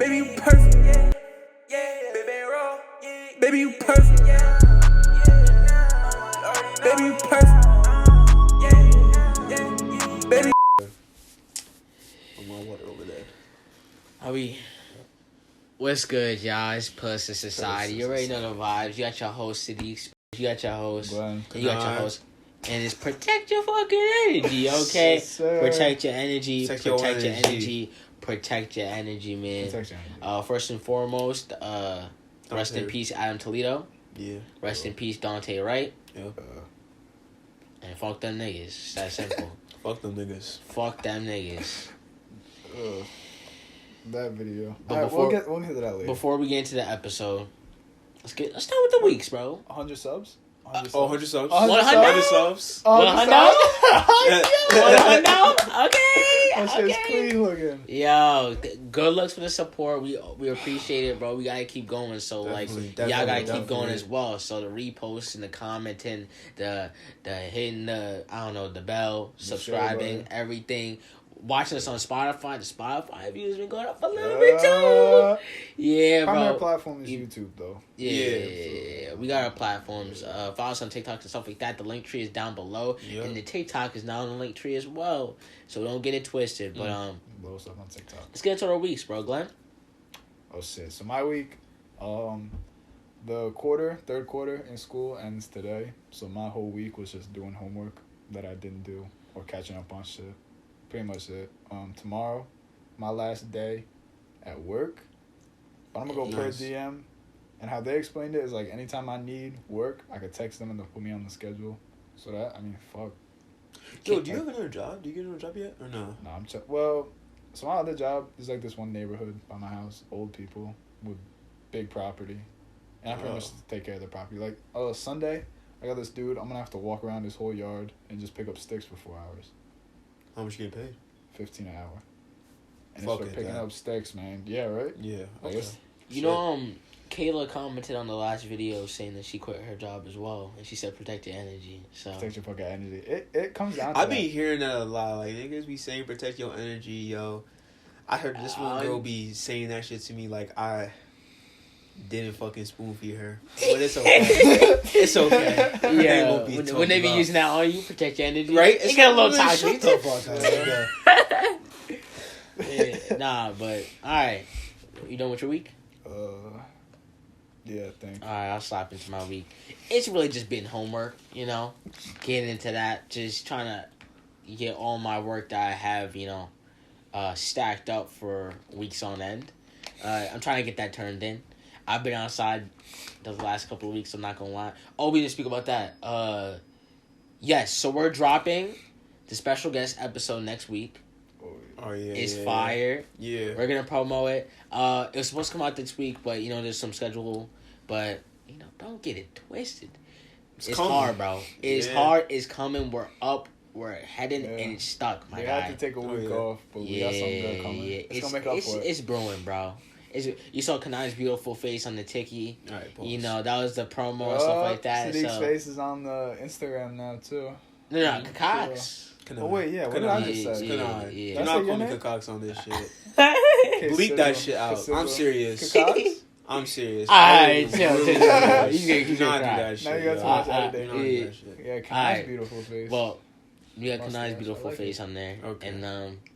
Baby, you perfect. Baby, roll. Baby, you perfect. Baby, you perfect. Baby. I'm on water over there. What's good, y'all? It's Puss in Society. You already know the vibes. You got your host, Sadiq. You got your host. Glenn. And you got your host. And it's protect your fucking energy, okay? Yes, protect your energy. Protect your energy. Protect your Man. Protect your energy. First and foremost, rest in peace, Adam Toledo. Yeah. Rest in peace, Daunte Wright. Yep. And fuck them niggas. It's that simple. Fuck them niggas. Fuck them niggas. That video. But Alright, we'll get to that later. Before we get into the episode, let's start with the weeks, bro. 100 subs? 100 subs. 100 subs. 100? Okay. That shit's clean looking. Yo, good looks for the support. We appreciate it, bro. We gotta keep going. So y'all gotta keep going as well. So the reposts and the commenting, the hitting the the bell, subscribing, everything. Watching us on Spotify. The Spotify views been going up a little bit too. Yeah, bro. Primary platform is YouTube though. Yeah. We got our platforms. Follow us on TikTok and stuff like that. The link tree is down below, and the TikTok is now on the link tree as well. So don't get it twisted. But blow us up on TikTok. Let's get into our weeks, bro. Glenn. Oh shit. So my week, the third quarter in school ends today. So my whole week was just doing homework that I didn't do or catching up on shit. Pretty much it. Tomorrow, my last day at work. But I'm gonna go per DM, and how they explained it is like anytime I need work, I could text them and they'll put me on the schedule. So fuck. Yo, do you have another job? Do you get another job yet or no? No, so my other job is like this one neighborhood by my house, old people with big property, and I pretty much take care of their property. Like Sunday, I got this dude. I'm gonna have to walk around his whole yard and just pick up sticks for 4 hours. How much you getting paid? $15 an hour. And Fuck it's for picking up sticks, man. Yeah, right? Yeah. Okay. Kayla commented on the last video saying that she quit her job as well, and she said protect your energy. So protect your fucking energy. It comes down to I be hearing that a lot. Like niggas be saying protect your energy, yo. I heard this one girl be saying that shit to me like I didn't fucking spoon feed her. But it's okay. It's okay. Yeah. When they be using that on you, protect your energy. Right? It get a little toxic. Shut the fuck up. Nah, but alright. You done with your week? Yeah, thanks. Alright, I'll slap into my week. It's really just been homework, getting into that, just trying to get all my work that I have, stacked up for weeks on end. I'm trying to get that turned in. I've been outside the last couple of weeks, I'm not gonna lie. Oh, we didn't speak about that. Yes, so we're dropping the special guest episode next week. Oh yeah, it's fire. Yeah, we're gonna promo it. It was supposed to come out this week, but there's some schedule. But don't get it twisted. It's hard, bro. It's hard. It's coming. We're up. We're heading, and it's stuck. My guy. We have to take a week off, but we got something good coming. Yeah. It's gonna make up for it. It's brewing, bro. You saw Kanai's beautiful face on the Tiki. All right, that was the promo and stuff like that. Sadiq's face is on the Instagram now too. No, Cox. Oh wait, yeah. What did I just say? You're not calling me Cox on this shit. Bleep that shit out. I'm serious. I'm serious. Alright, chill. You not do that shit. Now you got too much editing. Yeah, Kanai's beautiful face. Well, we got Kanai's beautiful face on there. Okay. And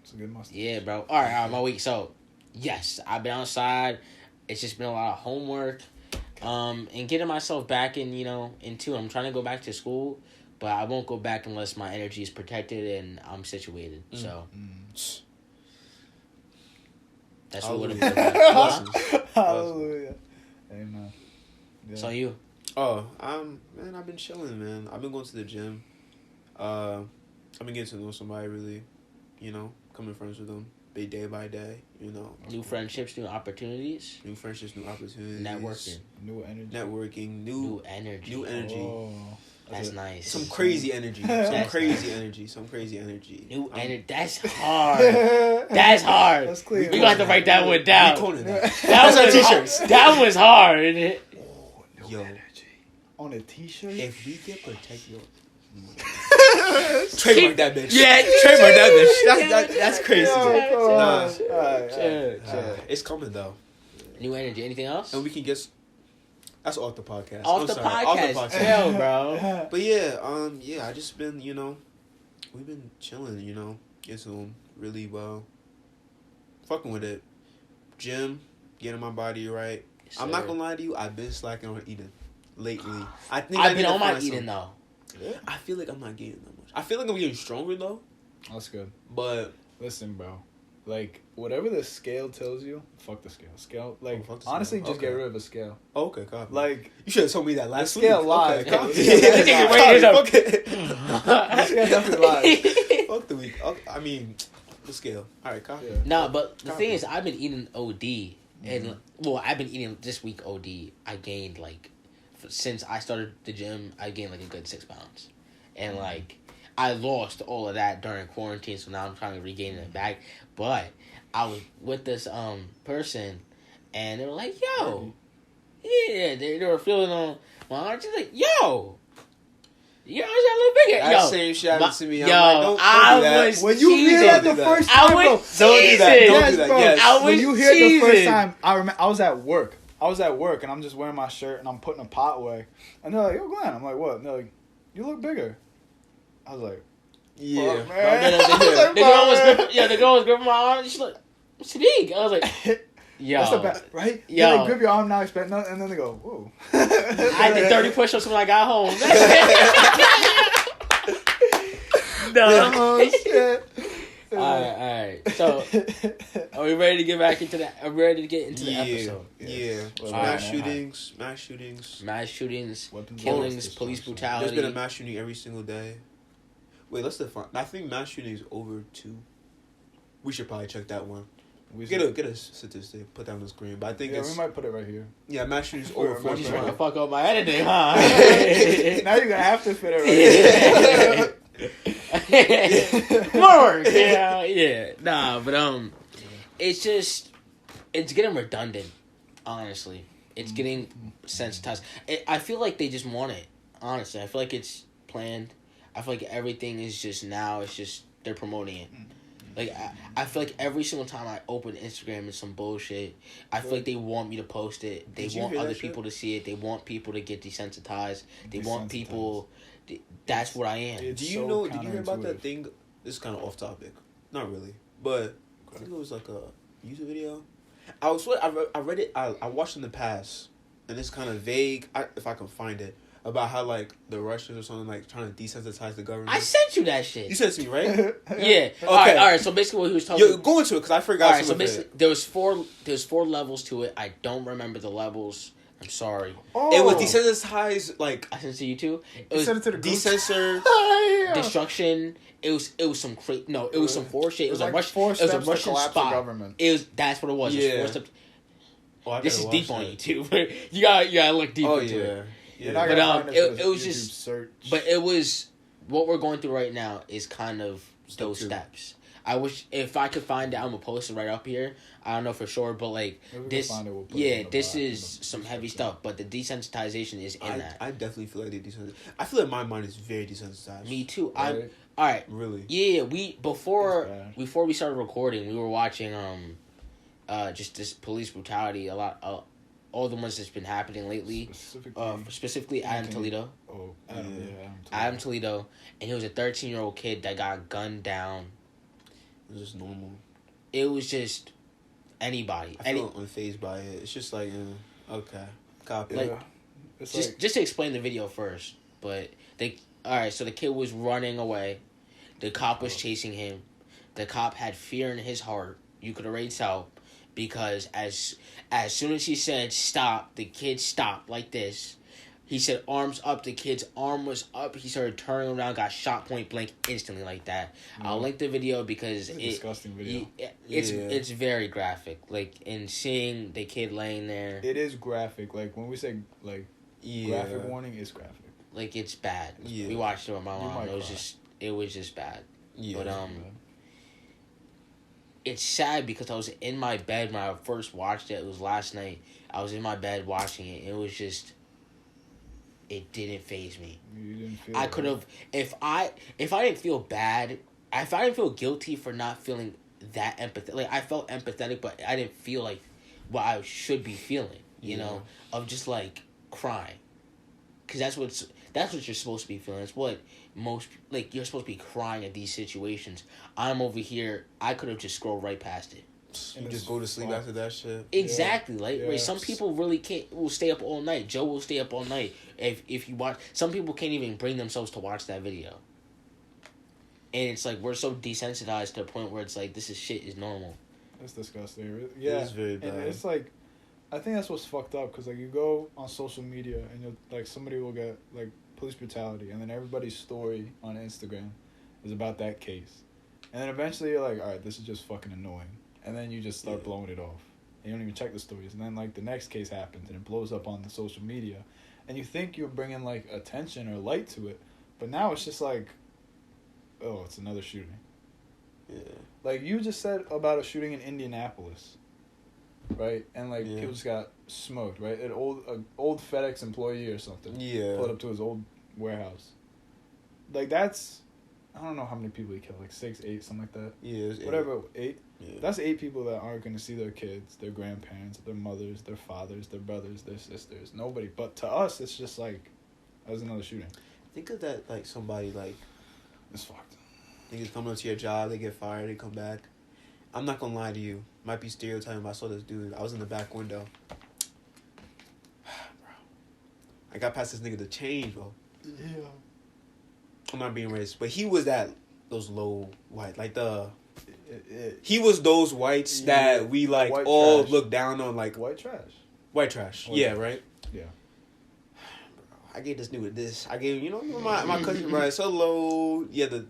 it's a good mustache. Yeah, bro. Alright, my week. So, yes, I've been outside. It's just been a lot of homework. And getting myself back into I'm trying to go back to school, but I won't go back unless my energy is protected and I'm situated. So that's what it is. Hallelujah. Amen. Yeah. So you? Oh, I've been chilling, man. I've been going to the gym. I've been getting to know somebody really, coming friends with them day by day, New friendships, new opportunities. Networking. New energy. Oh. That's nice. Some crazy energy. Some crazy energy. New energy. That's hard. That's hard. That's clear. We got to write that one down. That was our t-shirts. That was hard. New energy. On a t-shirt? If we get protect your... Trademark that bitch. Yeah, Trademark that bitch. That's crazy. Nah. It's coming though, New energy. Anything else? and we can get. That's off the podcast. Off the podcast. Chill, bro. But yeah, I just been, we've been chilling, getting really well, fucking with it. Gym, getting my body right. Yes, I'm not sir. gonna lie to you, I've been slacking on eating lately. I've been on my eating though. I feel like I'm not getting that much. I feel like I'm getting stronger though. That's good. But Listen, bro. Like, whatever the scale tells you, fuck the scale. Scale, like, fuck the honestly, scale. just get Okay. age of a scale. okay, copy. Like, You should have told me that last week. scale lies. Okay, Yeah, copy. yeah, Wait, Fuck it. the scale definitely lies. Fuck the week. Okay, I mean, the scale. All right, copy. Yeah. Nah, but the Copy. thing is, I've been eating OD, and I've been eating this week OD. I gained since I started the gym, I gained like a good 6 pounds, and like I lost all of that during quarantine, so now I'm trying to regain it back. But I was with this person, and they were like, "Yo, yeah," they were feeling on my arm. She's like, "Yo, you always got a little bigger." That Yo, same shit happened to me. yo, I'm like, don't I do that. was When you hear cheesing. that the Don't do first I time, bro. was Don't do that. cheesing. Don't Yes, do that. bro. Yes. I was When you hear it the first cheesing. time, I remember I was at work. And I'm just wearing my shirt and I'm putting a pot away. And they're like, "Yo, Glenn." I'm like, "What?" And they're like, "You look bigger." I was like, Yeah. "Fuck, man." The girl was gripping my arm. She's like, Sadiq. I was like, yo. That's the best, right? Yo. They like, grip your arm now, expect nothing, and then they go, "Whoa." I did 30 push-ups when I got home. No. Oh shit. Alright. So, are we ready to get back into that? Are we ready to get into the episode? Yeah. Well, Mass alright. shootings. Mass shootings, Weapons of killings, mass police destruction. brutality. There's been a mass shooting every single day. Wait, let's define. I think mass shooting is over 2. We should probably check that one. We Get should- a statistic. Put that on the screen. But I think Yeah, it's we might put it right here. mass shooting is over We're You trying to 45. fuck up my editing, huh? Now you're gonna have to fit it right here. More work. Yeah. Nah, but it's just it's getting redundant. Honestly, it's getting sensitized. I feel like they just want it. Honestly, I feel like it's planned. I feel like everything is just now. It's just they're promoting it. Like I feel like every single time I open Instagram, it's some bullshit. I feel like they want me to post it. They Did you want hear that other shit? people to see it. They want people to get desensitized. They want people. That's what I am. It's Do you so know? Did you hear about that counterintuitive. thing? This is kind of off topic. Not really, but I think it was like a YouTube video. I read it. I watched in the past, and it's kind of vague. If I can find it about how like the Russians or something like trying to desensitize the government. I sent you that shit. You sent it to me, right? Yeah. Okay. All right. So basically, what he was talking. Yo, go into it because I forgot. All right. So some of basically, it. there's four levels to it. I don't remember the levels. I'm sorry. It was desensitized, like I sent it to you too. It You was sent it to the group decensor. yeah. destruction. It was some it was some horse shit. It was a like Russian. 4 It was a steps to Russian collapse the spy. government. That's what it was. It was Yeah. 4 steps. Oh, I This gotta is watch deep on that. you too. You gotta look deep Oh into yeah. it. You're not But, gonna find it for was YouTube just- search. But it was what we're going through right now is kind of Step those 2. steps. I wish if I could find it, I'm gonna post it right up here. I don't know for sure, but like If we can this, find it, we'll put it in the this bio- in is the some heavy description. stuff. But the desensitization is in that. I definitely feel like they desensitized. I feel like my mind is very desensitized. Me too. Right? All right. Really. Yeah, we before It's bad. we started recording, we were watching just this police brutality a lot. All the ones that's been happening lately. Specifically Adam Okay. Toledo. Oh, Adam, Yeah. Adam Toledo, and he was a 13-year-old kid that got gunned down. It's just normal. It was just anybody. I feel unfazed by it. It's just like, okay, copy. Like, Yeah. It's just like, just to explain the video first, but so the kid was running away. The cop was chasing him. The cop had fear in his heart. You could already tell because as soon as he said stop, the kid stopped like this. He said arms up. The kid's arm was up. He started turning around, got shot point blank instantly like that. I'll link the video because it's a disgusting video. It's very graphic. Like in seeing the kid laying there, It is graphic. Like when we say like graphic warning, it's graphic. like it's bad. Yeah. We watched it with my You mom. might It was cry. just bad. Yeah. But it's sad because I was in my bed when I first watched it. It was last night. I was in my bed watching it. It was just it didn't faze me. You didn't feel I could have, if I didn't feel bad, if I didn't feel guilty for not feeling that empathetic, like I felt empathetic, but I didn't feel like what I should be feeling, you know, of just like crying, because that's what you're supposed to be feeling. It's what most, like, you're supposed to be crying at these situations. I'm over here. I could have just scrolled right past it. You just go to sleep after that shit. Exactly. Like some people really will stay up all night. Joe will stay up all night if you watch. Some people can't even bring themselves to watch that video. And it's like we're so desensitized to the point where it's like this shit is normal. That's disgusting. Yeah, it's very bad. And it's like, I think that's what's fucked up, because like you go on social media and you'll, like, somebody will get like police brutality, and then everybody's story on Instagram is about that case, and then eventually you're like, all right, this is just fucking annoying. And then you just start blowing it off. And you don't even check the stories. And then, like, the next case happens, and it blows up on the social media. And you think you're bringing, like, attention or light to it. But now it's just like, oh, it's another shooting. Yeah. Like, you just said about a shooting in Indianapolis, right? And, like, people just got smoked, right? An old FedEx employee or something. Yeah. Pulled up to his old warehouse. Like, that's, I don't know how many people he killed. Like, 6, 8, something like that. Yeah, it was 8. Whatever, 8? Yeah. That's 8 people that aren't going to see their kids, their grandparents, their mothers, their fathers, their brothers, their sisters. Nobody. But to us, it's just like, that was another shooting. Think of that like somebody like, It's fucked. niggas come up to your job, they get fired, they come back. I'm not gonna lie to you. Might be stereotyping, but I saw this dude. I was in the back window. Bro. I got past this nigga to change, bro. Yeah. I'm not being racist, but he was those low white, like he was those whites that we like White all trash. look down on, like White trash. white trash. White Yeah, trash. right. Yeah. I gave this nigga this. I gave my cousin rice. Hello, yeah, the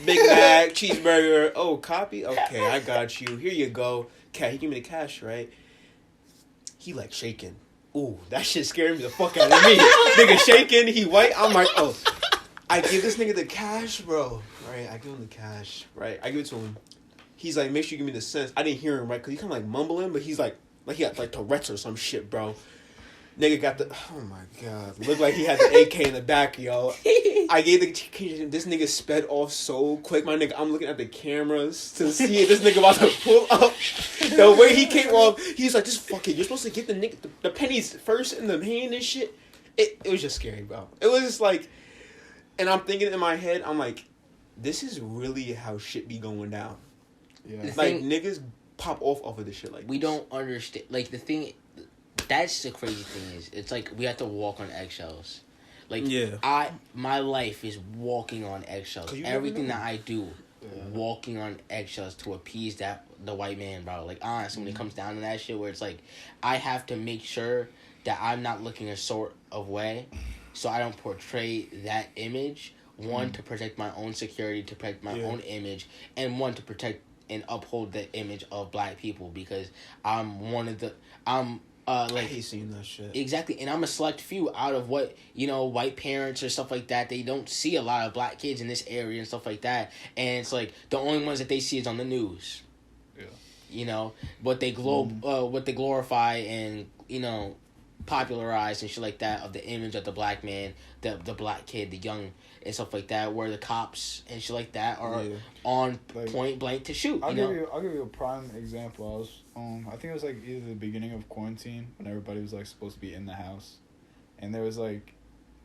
Big Mac cheeseburger. Oh, copy. Okay, I got you. Here you go. He gave me the cash, right? He like shaking. Ooh, that shit scared me the fuck out of me. Nigga shaking. He white. I'm like, oh. I give this nigga the cash, bro. Right, I give him the cash. Right, I give it to him. He's like, make sure you give me the cents. I didn't hear him, right? Because he kind of like mumbling, but he's like he got like Tourette's or some shit, bro. Nigga got the, oh my god. Looked like he had the AK in the back, yo. I gave this nigga sped off so quick, my nigga. I'm looking at the cameras to see if this nigga about to pull up. The way he came off, he's like, just fuck it. You're supposed to get the nigga, the pennies first in the hand and shit. It was just scary, bro. It was just like, and I'm thinking in my head, I'm like, this is really how shit be going down. Yeah. Like, niggas pop off of this shit like We this. don't understand. Like, the thing, that's the crazy thing is, it's like we have to walk on eggshells. Like, my life is walking on eggshells. Everything that I do, walking on eggshells to appease the white man, bro. Like, honestly, when it comes down to that shit, where it's like, I have to make sure that I'm not looking a sort of way, so I don't portray that image. One, to protect my own security, to protect my own image, and one, to protect and uphold the image of black people, because I'm one of the, I hate seeing that shit. Exactly, and I'm a select few out of what, white parents or stuff like that. They don't see a lot of black kids in this area and stuff like that, and it's like the only ones that they see is on the news. Yeah. What they glorify and popularize and shit like that of the image of the black man, the black kid, the young and stuff like that, where the cops and shit like that are on point blank to shoot. I'll give you a prime example. I was I think it was like either the beginning of quarantine when everybody was like supposed to be in the house, and there was like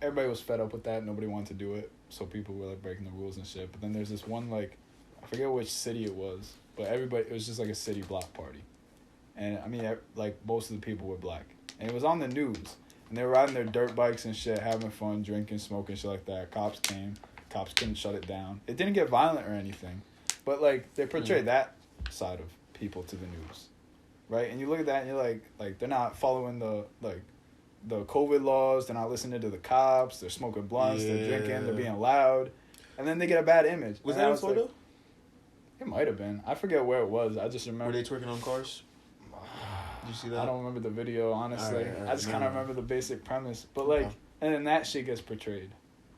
everybody was fed up with that. Nobody wanted to do it, so people were like breaking the rules and shit. But then there's this one, like, I forget which city it was, but it was just like a city block party, and I mean like most of the people were black, and it was on the news. And they were riding their dirt bikes and shit, having fun, drinking, smoking, shit like that. Cops came. Cops couldn't shut it down. It didn't get violent or anything. But, like, they portray that side of people to the news. Right? And you look at that and you're like, they're not following the COVID laws. They're not listening to the cops. They're smoking blunts. They're drinking. They're being loud. And then they get a bad image. Was that in Florida? It might have been. I forget where it was. I just remember. Were they twerking on cars? Did you see that? I don't remember the video, honestly. All right, I just kind of remember the basic premise. But, like, and then that shit gets portrayed.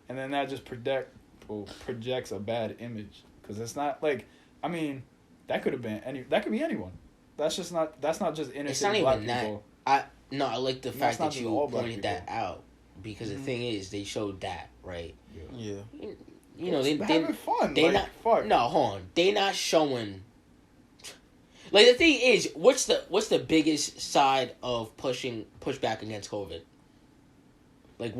And then that just projects a bad image. Because it's not, like, I mean, that could be anyone. That's not just innocent black people. I like the fact that you pointed that out. because the thing is, they showed that, right? Yeah. You know, They're having fun. They Like, not. fuck. No, hold on. They not showing. Like, the thing is, what's the biggest side of pushback against COVID? Like,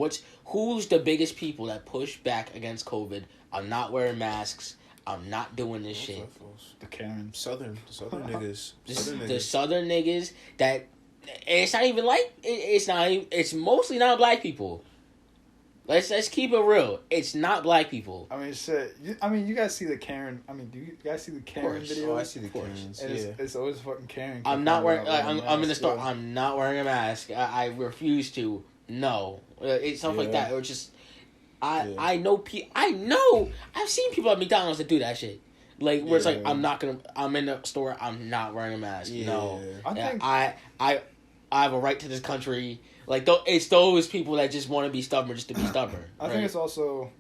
who's the biggest people that push back against COVID? I'm not wearing masks. I'm not doing this shit. The Karens. Southern niggas. The Southern niggas that, and it's not even like it's mostly not black people. Let's keep it real. It's not black people. I mean, shit. You guys see the Karen. I mean, do you guys see the Karen video? Oh, I see the Karens. And Yeah. it's always fucking Karen. I'm not wearing. complaining about I'm in the store. yeah. I'm not wearing a mask. I refuse to. No, it's something like Yeah. that. Or just, I know. I know. I've seen people at McDonald's that do that shit. Like where it's like, I'm in the store. I'm not wearing a mask. Yeah. No, I think I have a right to this country. Like it's those people that just want to be stubborn just to be stubborn. I think it's also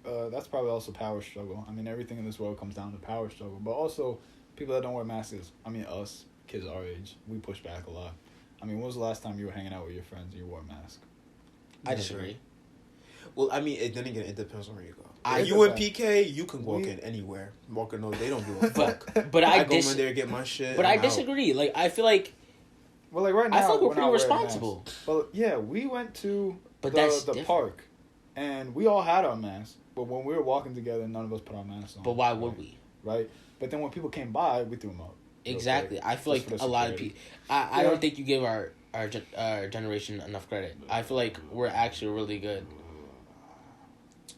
that's probably also power struggle. I mean, everything in this world comes down to power struggle. But also, people that don't wear masks. I mean, us kids our age, we push back a lot. I mean, when was the last time you were hanging out with your friends and you wore a mask? I disagree. Well, I mean, then again, it depends on where you go. I- You in PK, you can walk in anywhere. they don't give a fuck. But I go in there, get my shit. But and I out. disagree. Like I feel like Well, like right now, I feel like we're not pretty wearing responsible. masks. Well, yeah, we went to But the that's different. park, and we all had our masks. But when we were walking together, none of us put our masks on. But why would we? Right? But then when people came by, we threw them up. Exactly. I feel Just like for a lot of security. people. I don't think you give our generation enough credit. I feel like we're actually really good.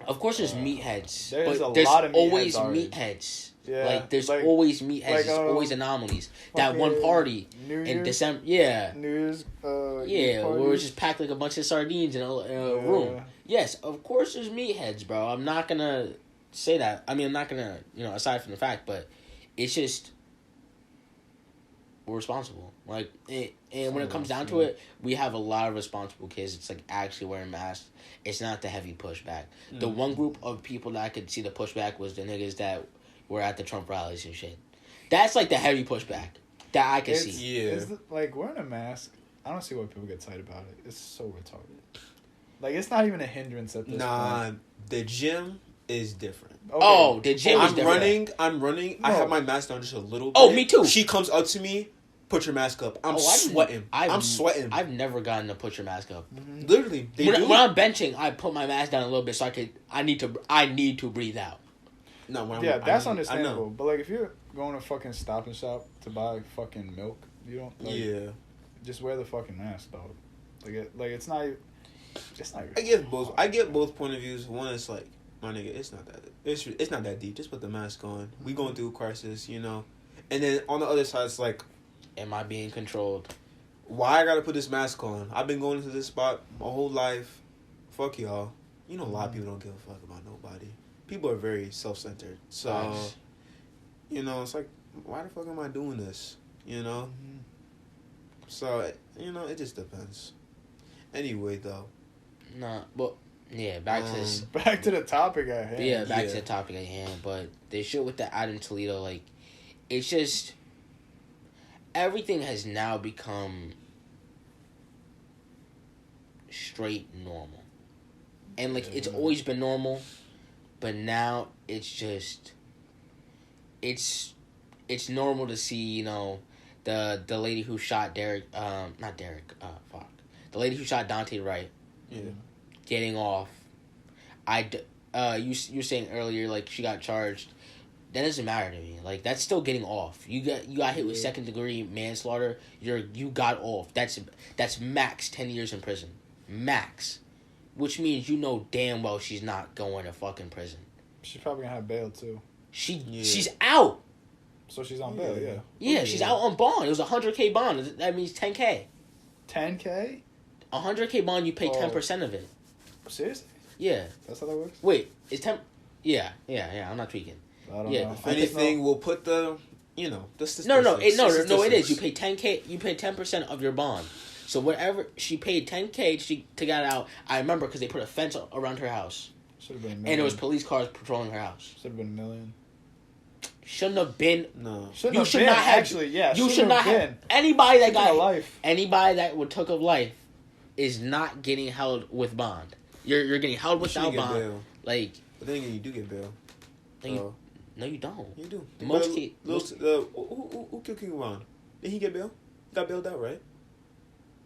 Of course, there's meatheads, There's but a there's lot of always meatheads meatheads. Yeah, Like there's like- always meatheads. like, There's always anomalies. That one fucking party New in Year's- December, yeah, New Year's, yeah, where parties. it's just packed like a bunch of sardines in a room. Yes, of course there's meatheads, bro. I'm not gonna say that. I mean, I'm not gonna, aside from the fact, but it's just we're responsible. Like, and when it comes down to it, we have a lot of responsible kids. It's like actually wearing masks. It's not the heavy pushback. The one group of people that I could see the pushback was the niggas that were at the Trump rallies and shit. That's like the heavy pushback that I could see. Yeah. Like wearing a mask, I don't see why people get tight about it. It's so retarded. Like it's not even a hindrance at this point. The gym is different. Okay. Oh, the gym is different. I'm running. I No. have my mask down just a little bit. Oh, me too. She comes up to me, put your mask up. I'm sweating. I'm sweating. I've never gotten to put your mask up. Literally, they do. When I'm benching, I put my mask down a little bit so I need to breathe out. No, when Yeah, that's I understandable. know. But like, if you're going to fucking Stop and Shop to buy fucking milk, you don't. Like, Yeah, Just wear the fucking mask, dog. It's not. It's not. I get both point of views. One is like, my nigga, it's not that deep. Just put the mask on. We going through a crisis, And then on the other side, it's like, Am I being controlled? why I gotta put this mask on? I've been going to this spot my whole life. Fuck y'all. A lot of people don't give a fuck about nobody. People are very self-centered. So, Nice. It's like, why the fuck am I doing this? So, it just depends. Anyway, though. Nah, but yeah, back to this. Back to the topic at hand. Yeah, back to Yeah. the topic at hand. But the shit with the ad in Toledo, like, it's just everything has now become straight normal, and like it's always been normal, but now it's just it's normal to see the lady who shot the lady who shot Daunte Wright Yeah. getting off. You were saying earlier like she got charged. That doesn't matter to me. Like that's still getting off. You got hit with second degree manslaughter. You got off. That's max 10 years in prison. Max, which means damn well she's not going to fucking prison. She's probably gonna have bail too. She's out. So she's on bail. Yeah. Yeah, she's out on bond. It was $100K bond. That means $10K. 10K. $100K bond. You pay 10% of it. Seriously? Yeah. That's how that works. Wait, is 10? Yeah. I'm not tweaking. I don't Yeah, know. If anything, we'll put the statistics. No, it is. You pay 10K. You pay 10% of your bond. So whatever she paid 10K to get out. I remember because they put a fence around her house, Should have been. and there was police cars patrolling her house. Should have been $1 million. Shouldn't have been. No. You should not have. Actually, yeah. You should shouldn't not have have been. anybody that Taking a got life. anybody that would took of life is not getting held with bond. You're getting held without get bond. bail. Like, But then again, you do get bail. no, you don't. You do. Who killed King Ron? Did he get bail? He got bailed out, right?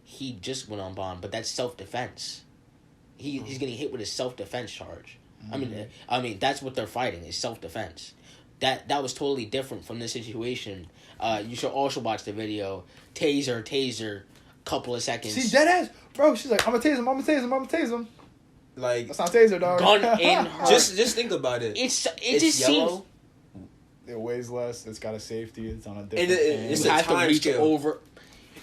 He just went on bond, but that's self-defense. He's getting hit with a self-defense charge. I mean that's what they're fighting is self-defense. That was totally different from this situation. You should also watch the video. Taser, couple of seconds. She's dead ass, bro. She's like, I'm gonna tase him. Like, that's not taser, dog. Gun in her. Just think about it. It It's just yellow. seems. It weighs less. It's got a safety. It's on a And different. it's You a have to time reach scale. over.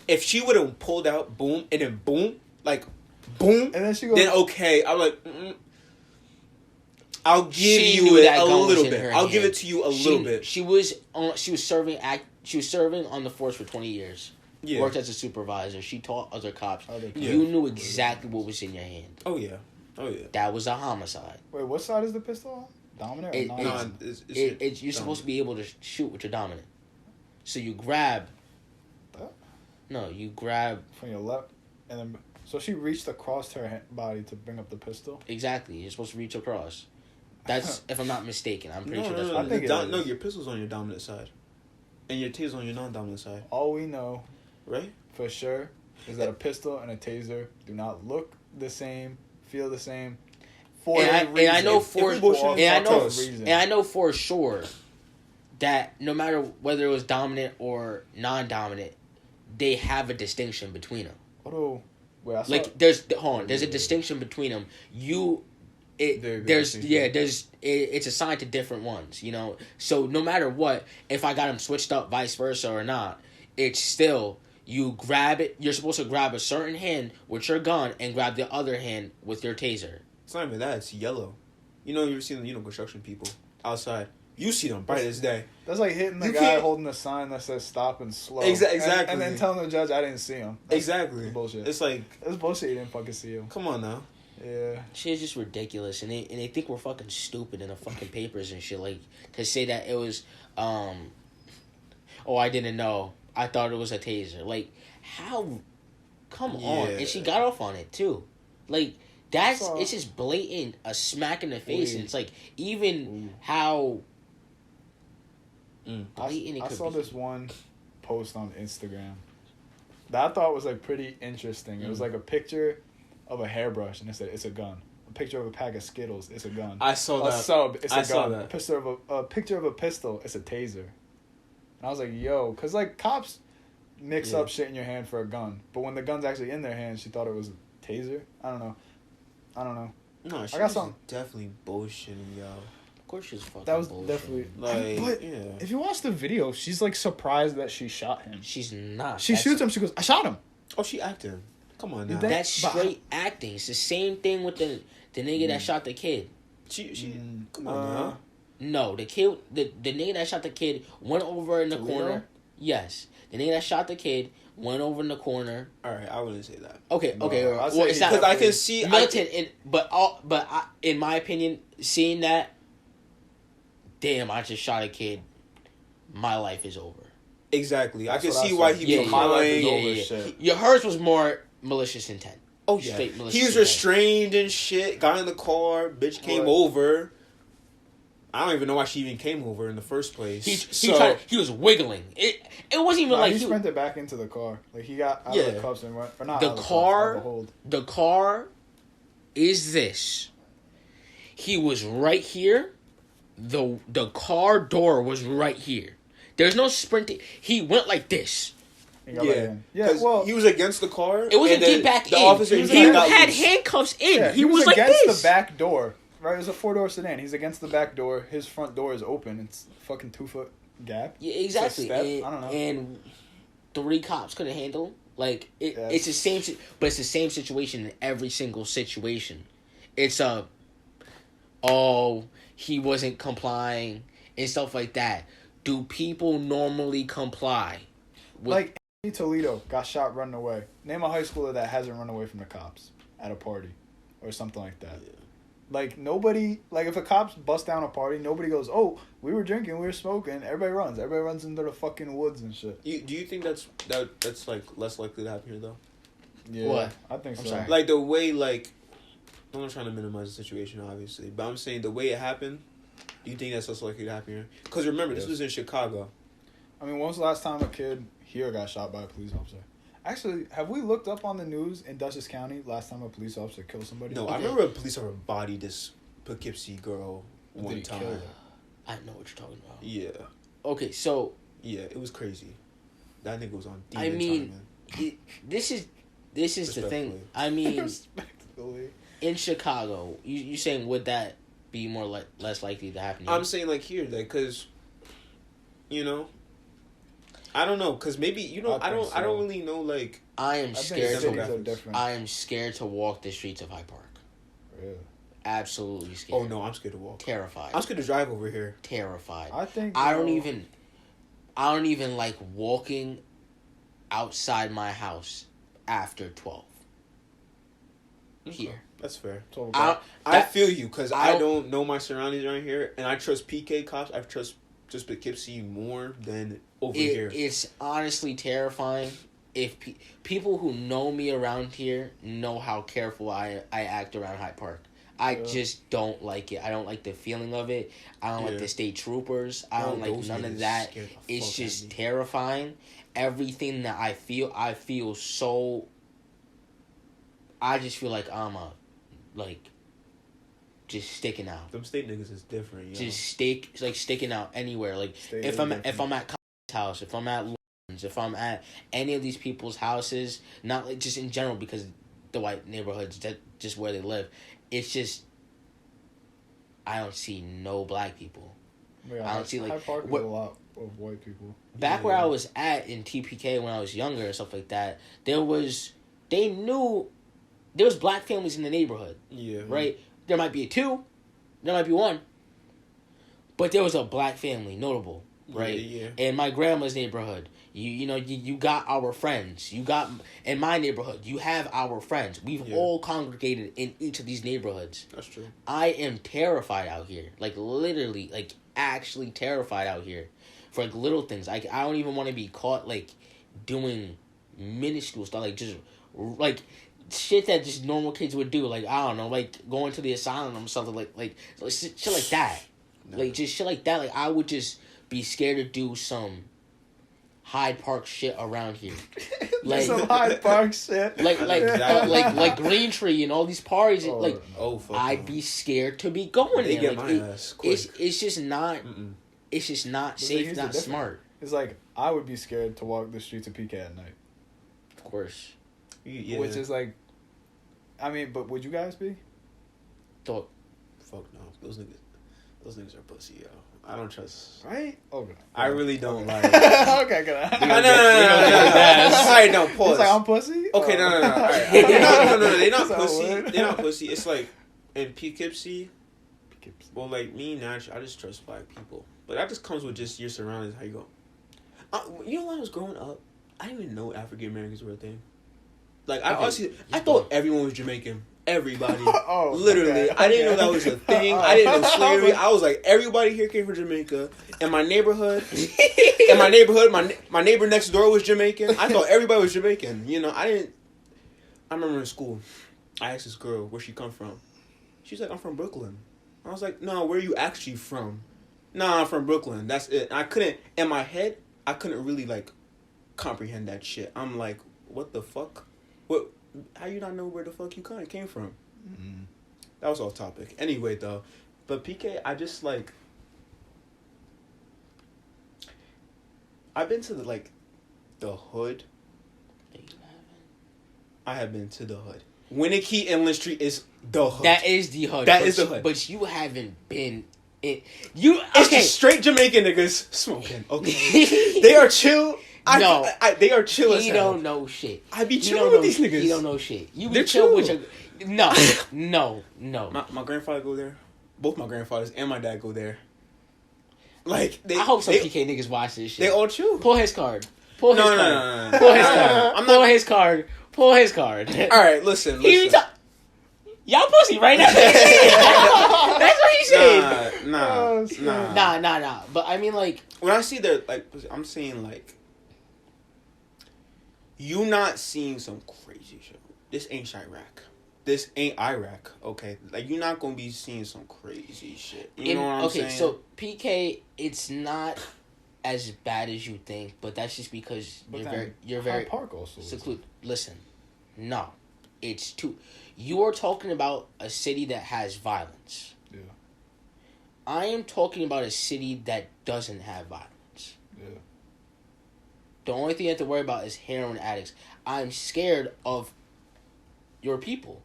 If she would have pulled out, boom, and then boom, like, boom, and then she goes. then okay. I'm like, I'll give She you knew it that a gun was little in bit. her I'll give hand. it to you a little bit. She was serving on the force for 20 years. Yeah. Worked as a supervisor. She taught other cops. Yeah. You knew exactly what was in your hand. Oh yeah. That was a homicide. Wait, what side is the pistol on? Dominant or non-dominant? You're supposed to be able to shoot with your dominant. So you grab. What? No, you grab. From your left, and then so she reached across her body to bring up the pistol. Exactly. You're supposed to reach across. That's if I'm not mistaken. I'm pretty sure that's No, what I think no, your pistol's on your dominant side, and your taser's on your non-dominant side, All we know right? for sure is that a pistol and a taser do not look the same, feel the same. And I know for sure that no matter whether it was dominant or non-dominant, they have a distinction between them. Although, wait, I saw, Like there's a distinction between them. It's assigned to different ones, you know. So no matter what, if I got them switched up, vice versa or not, it's still you grab it. You're supposed to grab a certain hand with your gun and grab the other hand with your taser. It's not even that. It's yellow. You know, you've seen construction people outside. You see them bright as day. that's like hitting the You guy can't- holding the sign that says "stop" and slow. Exactly. And then telling the judge I didn't see him. That's Exactly. bullshit. It's like, It's bullshit. You didn't fucking see him. come on now. Yeah. Shit's just ridiculous, and they think we're fucking stupid in the fucking papers and shit. Like to say that it was, oh, I didn't know. I thought it was a taser. Like how? Come on, and she got off on it too. Like it's just blatant a smack in the face, and it's like even how blatant it I could saw be. this one post on Instagram that I thought was like pretty interesting. It was like a picture of a hairbrush and it said it's a gun. A picture of a pack of Skittles, it's a gun. I saw A that. sub, it's a gun. saw that. A picture of a pistol, it's a taser. And I was like, yo, because like cops mix up shit in your hand for a gun, but when the gun's actually in their hand, she thought it was a taser. I don't know. No, she got was some- definitely bullshitting, yo. Of course, she's fucking. That was bullshit. definitely Like, But yeah. if you watch the video, she's like surprised that she shot him. She's not. She That's- shoots him. She goes, "I shot him." Oh, she acting. Come on now. That- That's But- straight acting. It's the same thing with the nigga that shot the kid. She come on now. No, the kid, the nigga that shot the kid went over in the Toledo? corner. Yes, the nigga that shot the kid went over in the corner. All right, I wouldn't say that. Okay, No, okay. I'd Well, say it's not Because I can see. militant, in my opinion, seeing that, damn, I just shot a kid. My life is over. Exactly. I That's can what I see saw. why he Yeah, was my life is crying. over. Shit. Your hers was more malicious intent. Oh yeah, Straight malicious he was intent. restrained and shit. Got in the car. Bitch came What? over. I don't even know why she even came over in the first place. He was wiggling. It wasn't even Nah, like he sprinted back into the car. Like he got out of the Yeah. cuffs and went. Or not The out of the cuffs, car- out of the hold. the car is this. He was right here. The car door was right here. There's no sprinting. He went like this. He got back yeah, in. Yeah. 'cause Well, he was against the car. It wasn't and then get back the in. Officer, He kinda got had loose. handcuffs in. yeah, he was like against this. the back door. Right, it was a 4-door sedan. He's against the back door. His front door is open. It's a fucking 2-foot gap. Yeah, exactly. Step? And, I don't know. And 3 cops couldn't handle him. Like Yeah. it's the same, but it's the same situation in every single situation. It's he wasn't complying and stuff like that. Do people normally comply? Like Toledo got shot running away. Name a high schooler that hasn't run away from the cops at a party or something like that. Like nobody, like if a cops bust down a party, nobody goes, "Oh, we were drinking, we were smoking." Everybody runs. Everybody runs into the fucking woods and shit. Do you think that's like less likely to happen here though? Yeah, What? I think I'm so. sorry. Like the way, like, I'm not trying to minimize the situation, obviously, but I'm saying the way it happened. Do you think that's also likely to happen here? Because remember, this was in Chicago. I mean, when was the last time a kid here got shot by a police officer? Actually, have we looked up on the news in Dutchess County last time a police officer killed somebody? No, Okay. I remember a police officer bodied this Poughkeepsie girl Did one he time. kill her? I know what you're talking about. Yeah, Okay, so yeah, it was crazy. That nigga was on. I demon mean, time, man. this is the thing. Respectfully. I mean, Respectfully. in Chicago, you saying would that be more less likely to happen here? I'm saying like here, like, cause, you know, I don't know, cause maybe I don't really know, like. I am I think scared cities to. are different. I am scared to walk the streets of Hyde Park. Really? Absolutely scared. Oh no, I'm scared to walk. Terrified. I'm scared to drive over here. Terrified. I think I don't even like walking outside my house after 12. Here. That's fair. I feel you, because I I don't know my surroundings around here, and I trust PK cops. I trust just Poughkeepsie more than over here. It's honestly terrifying. If people who know me around here know how careful I act around Hyde Park. I just don't like it. I don't like the feeling of it. I don't like the state troopers. I don't like those none of niggas that. scared the It's fuck out of just me. terrifying. Everything that I feel so. I just feel like I'm just sticking out. Them state niggas is different, yo. Just sticking out anywhere. Like State if is I'm different. at Colin's house, if I'm at Lauren's, if I'm at any of these people's houses, not like just in general because the white neighborhoods that just where they live, it's just I don't see no black people. Yeah, I don't see, like, Hyde Park is what- a lot of white people. Back where I was at in TPK when I was younger and stuff like that, there was black families in the neighborhood. Yeah. Right? There might be two, there might be one, but there was a black family, notable, right? Yeah. In my grandma's neighborhood, you got our friends. You got in my neighborhood, you have our friends. We've all congregated in each of these neighborhoods. That's true. I am terrified out here, like literally, like actually terrified out here for like little things. I don't even want to be caught like doing minuscule stuff, like just like shit that just normal kids would do, like I don't know, like going to the asylum or something, like shit like that, like just shit like that. Like I would just be scared to do some Hyde Park shit around here, like Some Hyde Park shit. like Green Tree and all these parties. Oh, like fuck I'd no. be scared to be going They there. get Like, my ass quick. it's just not. Mm-mm. It's just not But safe, here's not the difference. smart. It's like I would be scared to walk the streets of PK at night, Of course. Yeah. which is like, I mean, but would you guys be? Thought Fuck no. Those niggas are pussy, yo. I don't trust. Right? Okay. I really don't like. Okay, good. Alright, no, pause. It's like I'm pussy. Okay, Oh. no. Alright. No. They're not That's pussy. weird. They're not pussy. It's like in Poughkeepsie. Well, like me naturally, I just trust black people, but that just comes with just your surroundings. How you go? You know, when I was growing up, I didn't even know African Americans were a thing. Like I honestly, I thought everyone was Jamaican. Everybody, Oh, literally, okay. I didn't know that was a thing. I didn't know slavery. I was like, everybody here came from Jamaica. In my neighborhood, my neighbor next door was Jamaican. I thought everybody was Jamaican. You know, I remember in school, I asked this girl where she come from. She's like, I'm from Brooklyn. I was like, no, where are you actually from? Nah, I'm from Brooklyn. That's it. I couldn't, in my head, I couldn't really like comprehend that shit. I'm like, what the fuck? What? How you not know where the fuck you kind of came from? Mm-hmm. That was off topic. Anyway, though, but PK, I just like. I've been to the hood. I have been to the hood. Winnicky Inland Street is the hood. that is the hood. That but is the hood. But you haven't been in. You It's okay? just straight Jamaican niggas smoking. Okay, they are chill. No. They are chill as He hell. don't know shit. I be You chilling don't with know these niggas. You don't know shit. You be They're chill with chill. your. No. My grandfather go there. Both my grandfathers and my dad go there. Like they. I hope some they, PK niggas watch this shit. They all chill. Pull his card. Pull his No. card. Pull his card. I'm Pull not. his card. Pull his card. All right, listen. He be y'all pussy right now. That's what he said. Oh, shit. Nah. But I mean, like, When I see their like, I'm saying like, You not seeing some crazy shit. This ain't Chirac. This ain't Iraq, okay? Like, you're not gonna be seeing some crazy shit. You know what I'm saying? Okay, so PK, it's not as bad as you think, but that's just because you're very Hyde Park also secluded. Listen, no, it's too. You are talking about a city that has violence. Yeah. I am talking about a city that doesn't have violence. Yeah. The only thing you have to worry about is heroin addicts. I'm scared of your people.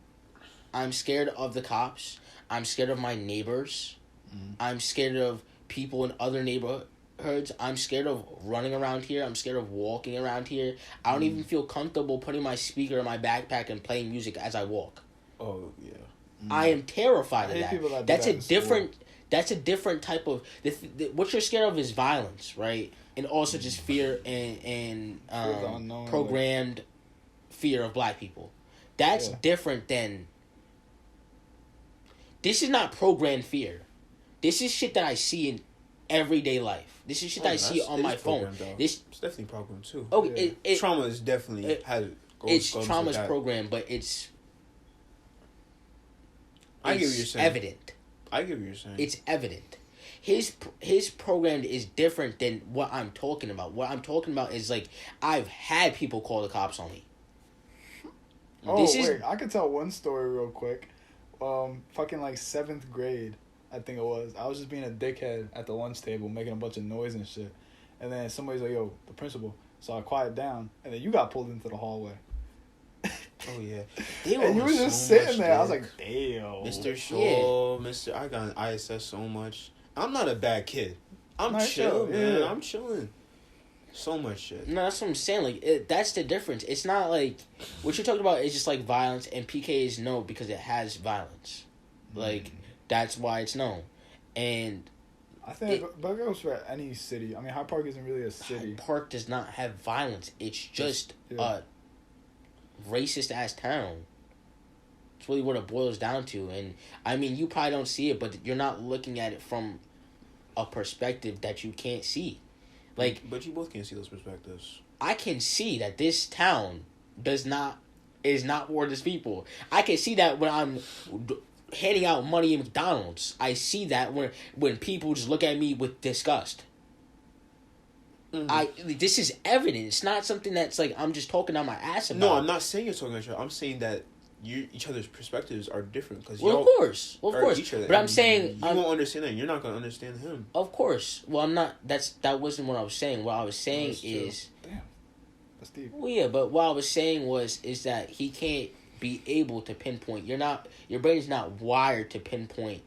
I'm scared of the cops. I'm scared of my neighbors. Mm-hmm. I'm scared of people in other neighborhoods. I'm scared of running around here. I'm scared of walking around here. I don't even feel comfortable putting my speaker in my backpack and playing music as I walk. Oh, yeah. I am terrified of that. That's a different type of... what you're scared of is violence, right? And also just fear and programmed fear of black people. That's different than... This is not programmed fear. This is shit that I see in everyday life. This is shit that I see on my phone. It's definitely programmed too. Oh, yeah. Trauma is definitely trauma's programmed, but it's... I get what you're saying. Evident. I get what you're saying. It's evident. His program is different than what I'm talking about. What I'm talking about is, like, I've had people call the cops on me. I can tell one story real quick. Fucking like 7th grade, I think it was. I was just being a dickhead at the lunch table, making a bunch of noise and shit. And then somebody's like, yo, the principal. So I quiet down, and then you got pulled into the hallway. Oh, yeah. And you were just sitting there. I was like, damn. Mr. Shaw, I got an ISS so much. I'm not a bad kid. I'm chill, man. Yeah. I'm chilling. So much shit. No, that's what I'm saying. Like, that's the difference. It's not like... What you're talking about is just, like, violence, and PK is no because it has violence. Like, that's why it's known. And... I think but it goes for any city. I mean, Hyde Park isn't really a city. Hyde Park does not have violence. It's just a racist-ass town. It's really what it boils down to. And, I mean, you probably don't see it, but you're not looking at it from a perspective that you can't see. Like, but you both can't see those perspectives. I can see that this town is not for this people. I can see that when I'm handing out money in McDonald's. I see that when people just look at me with disgust. Mm-hmm. This is evident. It's not something that's like I'm just talking on my ass about. No, I'm not saying you're talking about each other. I'm saying that each other's perspectives are different because of course, each other. But I'm saying you won't understand that. You're not gonna understand him. Of course. Well, I'm not. That wasn't what I was saying. What I was saying is, damn, that's deep. Well, yeah, but what I was saying is that he can't be able to pinpoint. Your brain's not wired to pinpoint.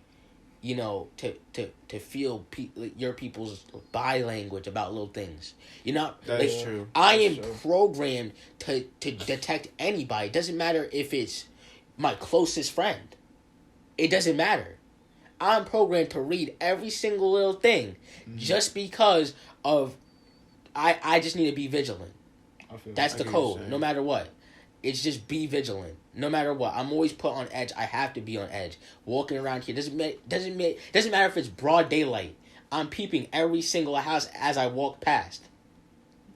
You know, to feel your people's body language about little things. You're not. That is true. I am programmed to detect anybody. It doesn't matter if it's my closest friend. It doesn't matter. I'm programmed to read every single little thing, just because of. I just need to be vigilant. That's the code. No matter what. It's just be vigilant. No matter what. I'm always put on edge. I have to be on edge. Walking around here doesn't matter if it's broad daylight. I'm peeping every single house as I walk past.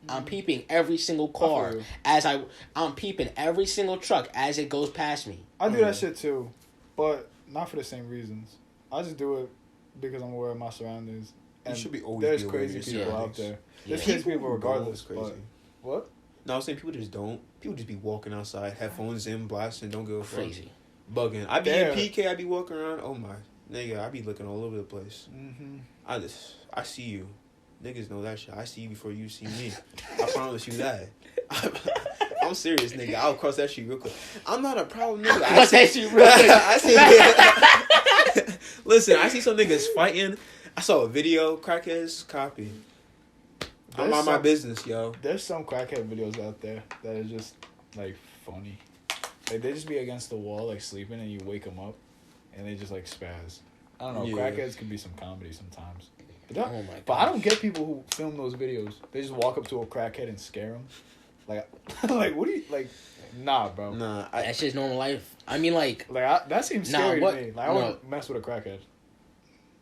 I'm peeping every single car I'm peeping every single truck as it goes past me. I do that shit too, but not for the same reasons. I just do it because I'm aware of my surroundings. And you should be always there's crazy people out there. There's crazy people regardless. Crazy. What? No, I was saying people just don't. People just be walking outside, headphones in, blasting, don't give a fuck. Crazy. Bugging. I be in PK, I be walking around. Oh my. Nigga, I be looking all over the place. Mm-hmm. I see you. Niggas know that shit. I see you before you see me. I promise you that. I'm serious, nigga. I'll cross that shit real quick. I'm not a problem nigga. Cross that shit real quick. Listen, I see some niggas fighting. I saw a video, crackheads, copy. I'm on my business, yo. There's some crackhead videos out there that are just, like, funny. Like, they just be against the wall, like, sleeping, and you wake them up, and they just, like, spaz. I don't know. Yeah. Crackheads can be some comedy sometimes. But I don't get people who film those videos. They just walk up to a crackhead and scare him. Like, like, what do you, like, nah, bro. Nah. That's just normal life. I mean, like... that seems scary to me. Like, I wouldn't mess with a crackhead.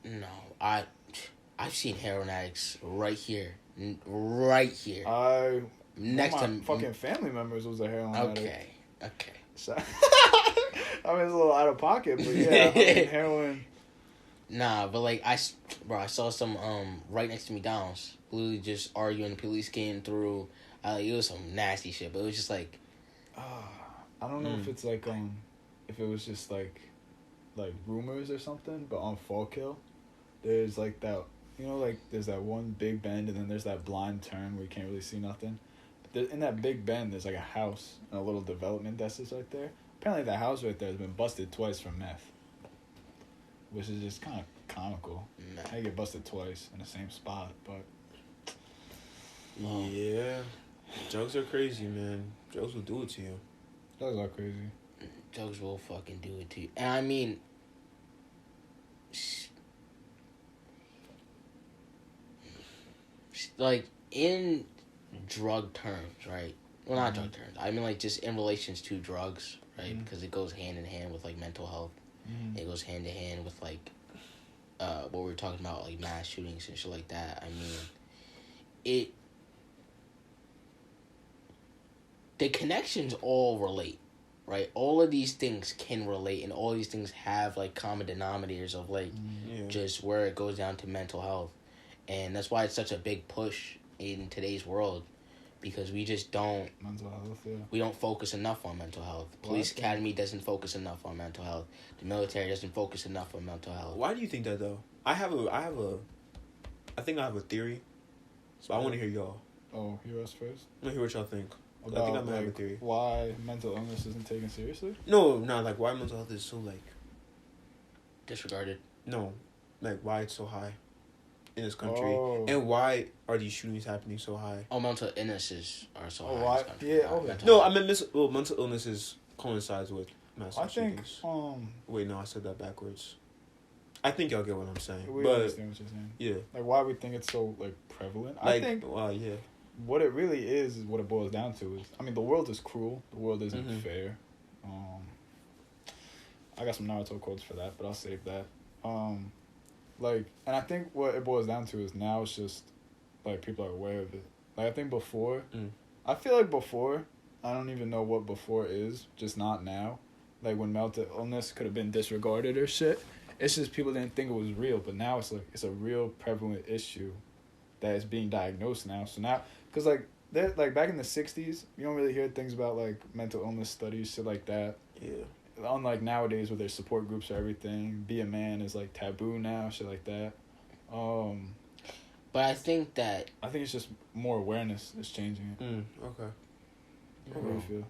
No, I've seen heroin addicts right here. Right here. next one to of my fucking family members was a heroin addict. Okay. So, I mean, it's a little out of pocket, but yeah, I mean, heroin. Nah, but like I saw some right next to me downs, literally just arguing. Police came through. It was some nasty shit, but it was just like, I don't know if it's like if it was just like rumors or something, but on Fall Kill, there's like that, you know, like there's that one big bend and then there's that blind turn where you can't really see nothing. In that big bend, there's like a house and a little development that's just right there. Apparently, that house right there has been busted twice for meth, which is just kind of comical. How you get busted twice in the same spot, but yeah, drugs are crazy, man. Drugs will do it to you. drugs are crazy. drugs will fucking do it to you. And I mean, like in drug terms, right? Well, not drug terms. I mean, like just in relations to drugs, right? Because it goes hand in hand with like mental health. It goes hand in hand with like what we were talking about, like mass shootings and shit like that. I mean, the connections all relate, right? All of these things can relate, and all these things have like common denominators of like just where it goes down to mental health, and that's why it's such a big push in today's world, because we just don't mental health. Yeah. we don't focus enough on mental health. Police Academy doesn't focus enough on mental health. The military doesn't focus enough on mental health. Why do you think that though? I think I have a theory, so I want to hear y'all. Oh, hear us first. I want to hear what y'all think. About, I think I might have a theory. Why mental illness isn't taken seriously? No, not like why mental health is so like Disregarded. no, like why it's so high in this country, and why are these shootings happening so high? Oh, mental illnesses are so high. Why? In this country. Yeah. Okay. No, I meant mental illnesses coincides with mass I think. shootings. Wait, no, I said that backwards. I think y'all get what I'm saying. We but understand what you're saying. Yeah. Like why we think it's so like prevalent. Like, I think. yeah. What it really is what it boils down to is, I mean, the world is cruel. The world isn't fair. I got some Naruto quotes for that, but I'll save that. And I think what it boils down to is now it's just, like, people are aware of it. Like, I think before, I feel like before, I don't even know what before is, just not now. Like, when mental illness could have been disregarded or shit. It's just people didn't think it was real, but now it's like, it's a real prevalent issue that is being diagnosed now. So now, because like back in the 60s, you don't really hear things about like mental illness studies, shit like that. Yeah. Unlike nowadays where there's support groups for everything. Be a man is like taboo now, shit like that. But I think it's just more awareness is changing it. Okay. What do you feel?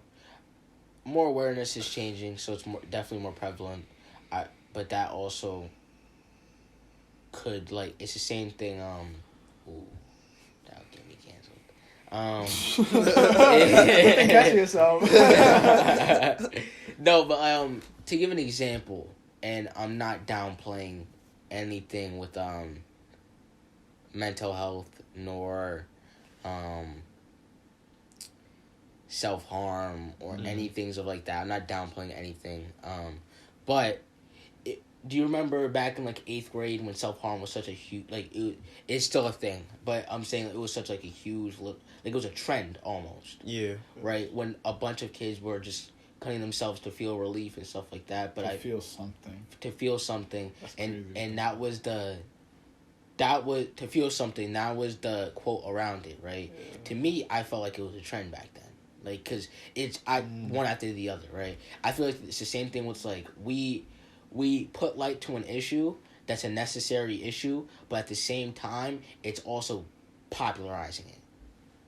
more awareness is changing, so it's definitely more prevalent. But that also could, like, it's the same thing. Ooh, that'll get me canceled. Catch yourself. No, but to give an example, and I'm not downplaying anything with mental health nor self-harm or anything of like that. I'm not downplaying anything. But do you remember back in like 8th grade when self-harm was such a huge, like, it's still a thing, but I'm saying it was such like a huge, like it was a trend almost. Yeah. Right? When a bunch of kids were just cutting themselves to feel relief and stuff like that. But to feel something. That's crazy. And that was to feel something, that was the quote around it, right? Yeah. To me, I felt like it was a trend back then. Like, because it's one after the other, right? I feel like it's the same thing with, like, we put light to an issue that's a necessary issue, but at the same time, it's also popularizing it.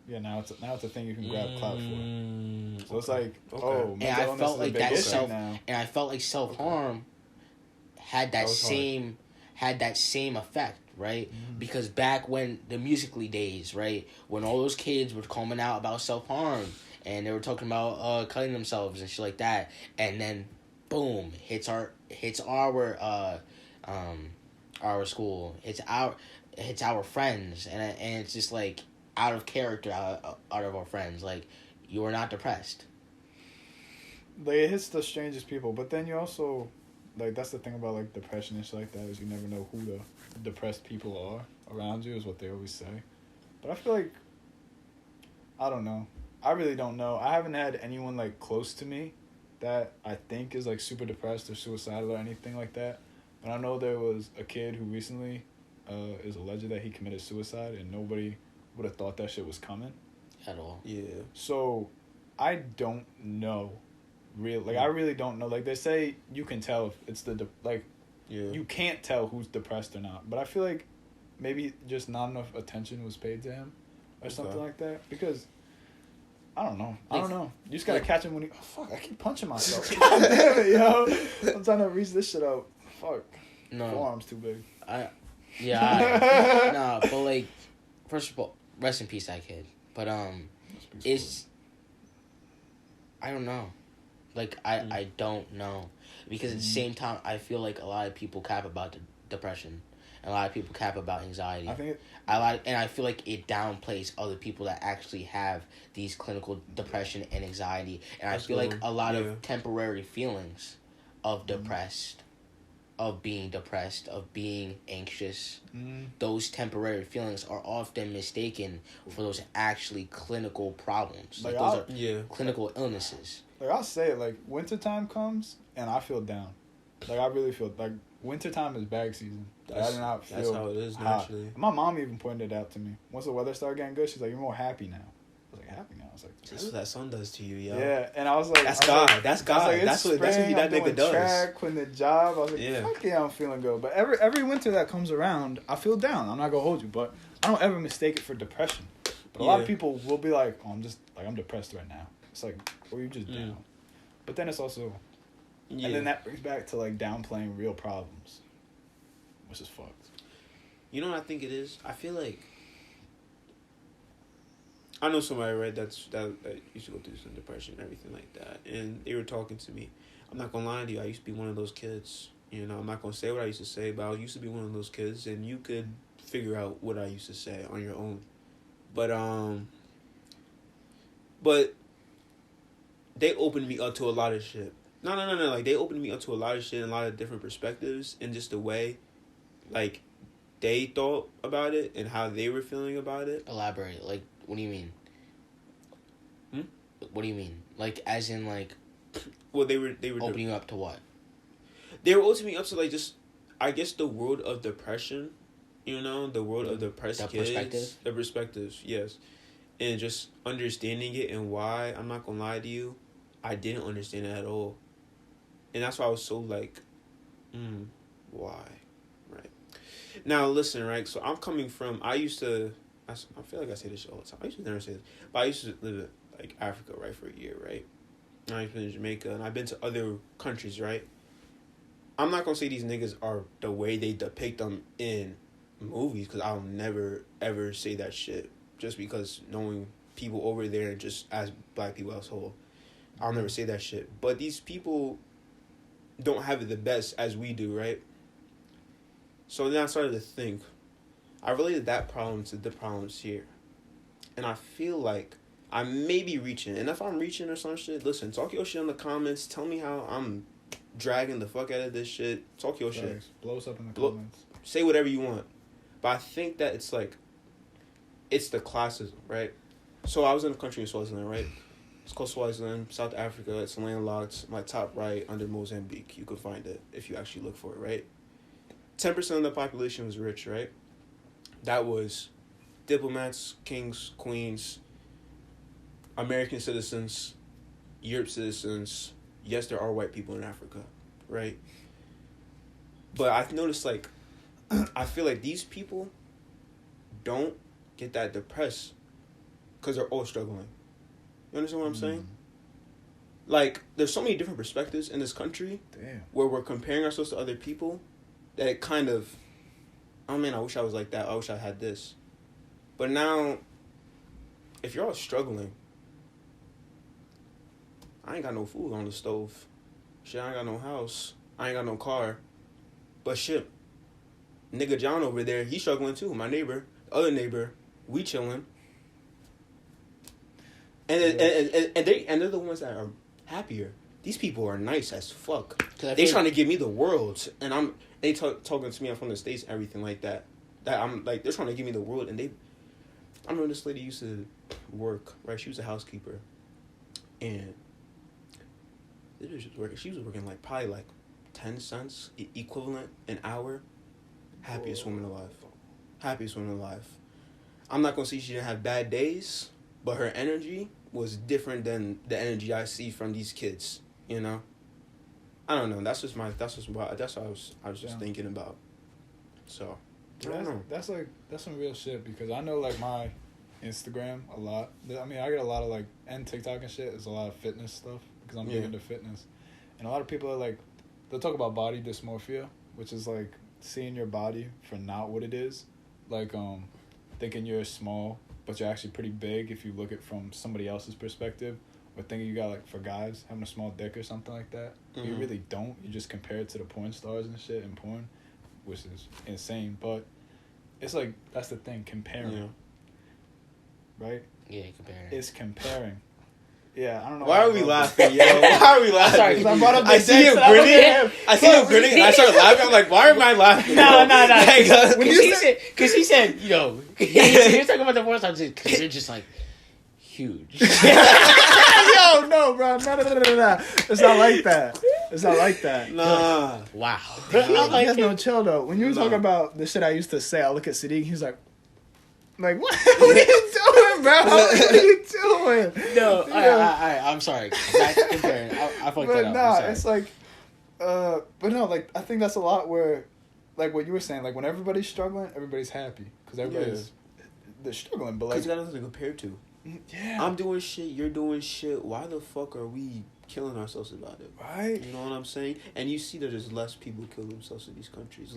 Yeah, now it's a thing you can grab clout for. So it's like, and I felt like that I felt like self-harm had that same effect, right? Because back when the Musical.ly days, right, when all those kids were coming out about self-harm and they were talking about cutting themselves and shit like that, and then boom, hits our school, hits our friends, and it's just like out of character, out of our friends. Like, you are not depressed. Like, it hits the strangest people, but then you also, like, that's the thing about like depression and shit like that, is you never know who the depressed people are around you, is what they always say. But I feel like I don't know. I really don't know. I haven't had anyone like close to me that I think is like super depressed or suicidal or anything like that. But I know there was a kid who recently is alleged that he committed suicide, and nobody would have thought that shit was coming At all. Yeah. So I don't know. I really don't know. Like, they say you can tell if it's you can't tell who's depressed or not. But I feel like maybe just not enough attention was paid to him or something like that. Because, I don't know. You just gotta catch him when he... Oh, fuck, I keep punching myself. God damn it, yo. I'm trying to reach this shit out. Fuck. No. Forearm's too big. Nah, but like, first of all, rest in peace, that kid. But, it's... I don't know. Like, I don't know. Because at the same time, I feel like a lot of people cap about depression. And a lot of people cap about anxiety. And I feel like it downplays other people that actually have these clinical depression and anxiety. And I feel like a lot of temporary feelings of of being depressed, of being anxious, those temporary feelings are often mistaken for those actually clinical problems. Like, those are clinical illnesses. Like, I'll say it, like, wintertime comes and I feel down. Like, I really feel, like, wintertime is bag season. I do not feel that's how it is, naturally. My mom even pointed it out to me. Once the weather started getting good, she's like, you're more happy now. I was like, happy now? I was like, that's what that sun does to you, yo. Yeah, and I was like... That's God. That's God. Like, that's what that nigga does. Track, quitting the job. I was like, fuck yeah, I'm feeling good. But every winter that comes around, I feel down. I'm not going to hold you, but I don't ever mistake it for depression. But a lot of people will be like, oh, I'm depressed right now. It's like, or you just down. But then it's also... Yeah. And then that brings back to, like, downplaying real problems. Which is fucked. You know what I think it is? I feel like... I know somebody, right, that used to go through some depression and everything like that. And they were talking to me. I'm not going to lie to you. I used to be one of those kids. You know, I'm not going to say what I used to say, but I used to be one of those kids. And you could figure out what I used to say on your own. But they opened me up to a lot of shit. No. Like, they opened me up to a lot of shit and a lot of different perspectives and just the way, like, they thought about it and how they were feeling about it. Elaborate. Like, what do you mean? What do you mean? Like, as in, like... Well, they were opening you up to what? They were opening me up to, like, just, I guess, the world of depression. You know? The world of depressed kids. Perspective? The perspectives, yes. And just understanding it and why, I'm not gonna lie to you, I didn't understand it at all. And that's why I was so like, why? Right. Now, listen, right? So I'm coming from, I feel like I say this shit all the time. I used to never say this. But I used to live in, like, Africa, right, for a year, right? And I've been in Jamaica, and I've been to other countries, right? I'm not going to say these niggas are the way they depict them in movies, because I'll never, ever say that shit. Just because knowing people over there and just as black people as a whole. I'll never say that shit. But these people don't have it the best as we do, right? So then I started to think. I related that problem to the problems here. And I feel like I may be reaching. And if I'm reaching or some shit, listen, talk your shit in the comments. Tell me how I'm dragging the fuck out of this shit. Talk your shit. Blow us up in the comments. Say whatever you want. But I think that it's like, it's the classism, right? So I was in a country in Swaziland, right? It's called Swaziland, South Africa. It's landlocked. My top right under Mozambique. You could find it if you actually look for it, right? 10% of the population was rich, right? That was diplomats, kings, queens, American citizens, Europe citizens. Yes, there are white people in Africa, right? But I've noticed, like, I feel like these people don't get that depressed because they're all struggling. You understand what I'm saying? Like, there's so many different perspectives in this country where we're comparing ourselves to other people that it kind of, oh man, I wish I was like that. I wish I had this. But now, if you're all struggling, I ain't got no food on the stove. Shit, I ain't got no house. I ain't got no car. But shit, nigga John over there, he's struggling too. My neighbor, the other neighbor, we chilling. And they're the ones that are happier. These people are nice as fuck. They trying to give me the world, and they talking to me. I'm from the States, and everything like that. That I'm like, they're trying to give me the world, and I remember this lady used to work, right? She was a housekeeper, and she was working like probably like 10 cents equivalent an hour. Happiest woman alive. Happiest woman alive. I'm not gonna say she didn't have bad days, but her energy was different than the energy I see from these kids. You know. I don't know. That's what I was just thinking about. So. That's some real shit, because I know like my Instagram a lot. I mean, I get a lot of like, and TikTok and shit is a lot of fitness stuff, because I'm big into fitness, and a lot of people are like, they'll talk about body dysmorphia, which is like seeing your body for not what it is, like thinking you're small but you're actually pretty big if you look at from somebody else's perspective, or thinking you got, like, for guys having a small dick or something like that. Mm-hmm. You really don't. You just compare it to the porn stars and shit in porn, which is insane. But it's like, that's the thing, comparing. Right? Yeah, comparing. It's comparing. Yeah, I don't know. Why are we laughing, yo? Why are we laughing? Sorry, because I brought up I see him grinning. I see him grinning, and I started laughing. I'm like, why am I laughing? No. Because he said, you know, you're talking about the porn stars because they're just like huge. Yo, no, bro, no. It's not like that. It's not like that. Nah. Wow. Like, no, chill though. When you were talking about the shit I used to say, I look at Sadiq. He's like, what? What are you doing, bro? What are you doing? No, I'm sorry. Back to comparing. I fucked but that up. nah, it's like, but no, like, I think that's a lot where, like what you were saying, like when everybody's struggling, everybody's happy because everybody's they're struggling, but like, because you got nothing to compare to. Yeah, I'm doing shit, you're doing shit. Why the fuck are we killing ourselves about it? Right. You know what I'm saying? And you see that there's less people kill themselves in these countries.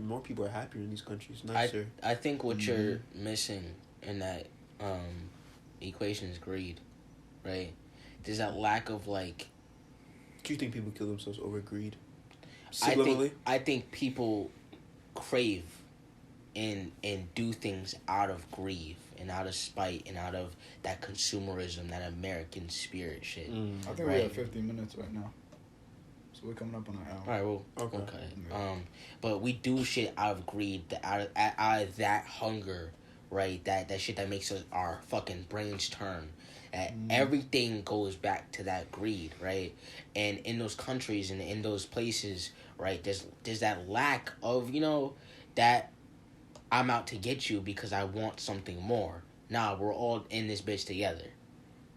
More people are happier in these countries. Nicer. I think what you're missing in that equation is greed, right? There's that lack of like. Do you think people kill themselves over greed? I think people crave and do things out of greed and out of spite and out of that consumerism, that American spirit shit. I think we have 50 minutes right now, so we're coming up on an hour. All right, well, okay. Yeah. But we do shit out of greed, out of that hunger, right? That shit that makes our fucking brains turn. Everything goes back to that greed, right? And in those countries and in those places, right, there's that lack of, you know, that I'm out to get you because I want something more. Nah, we're all in this bitch together.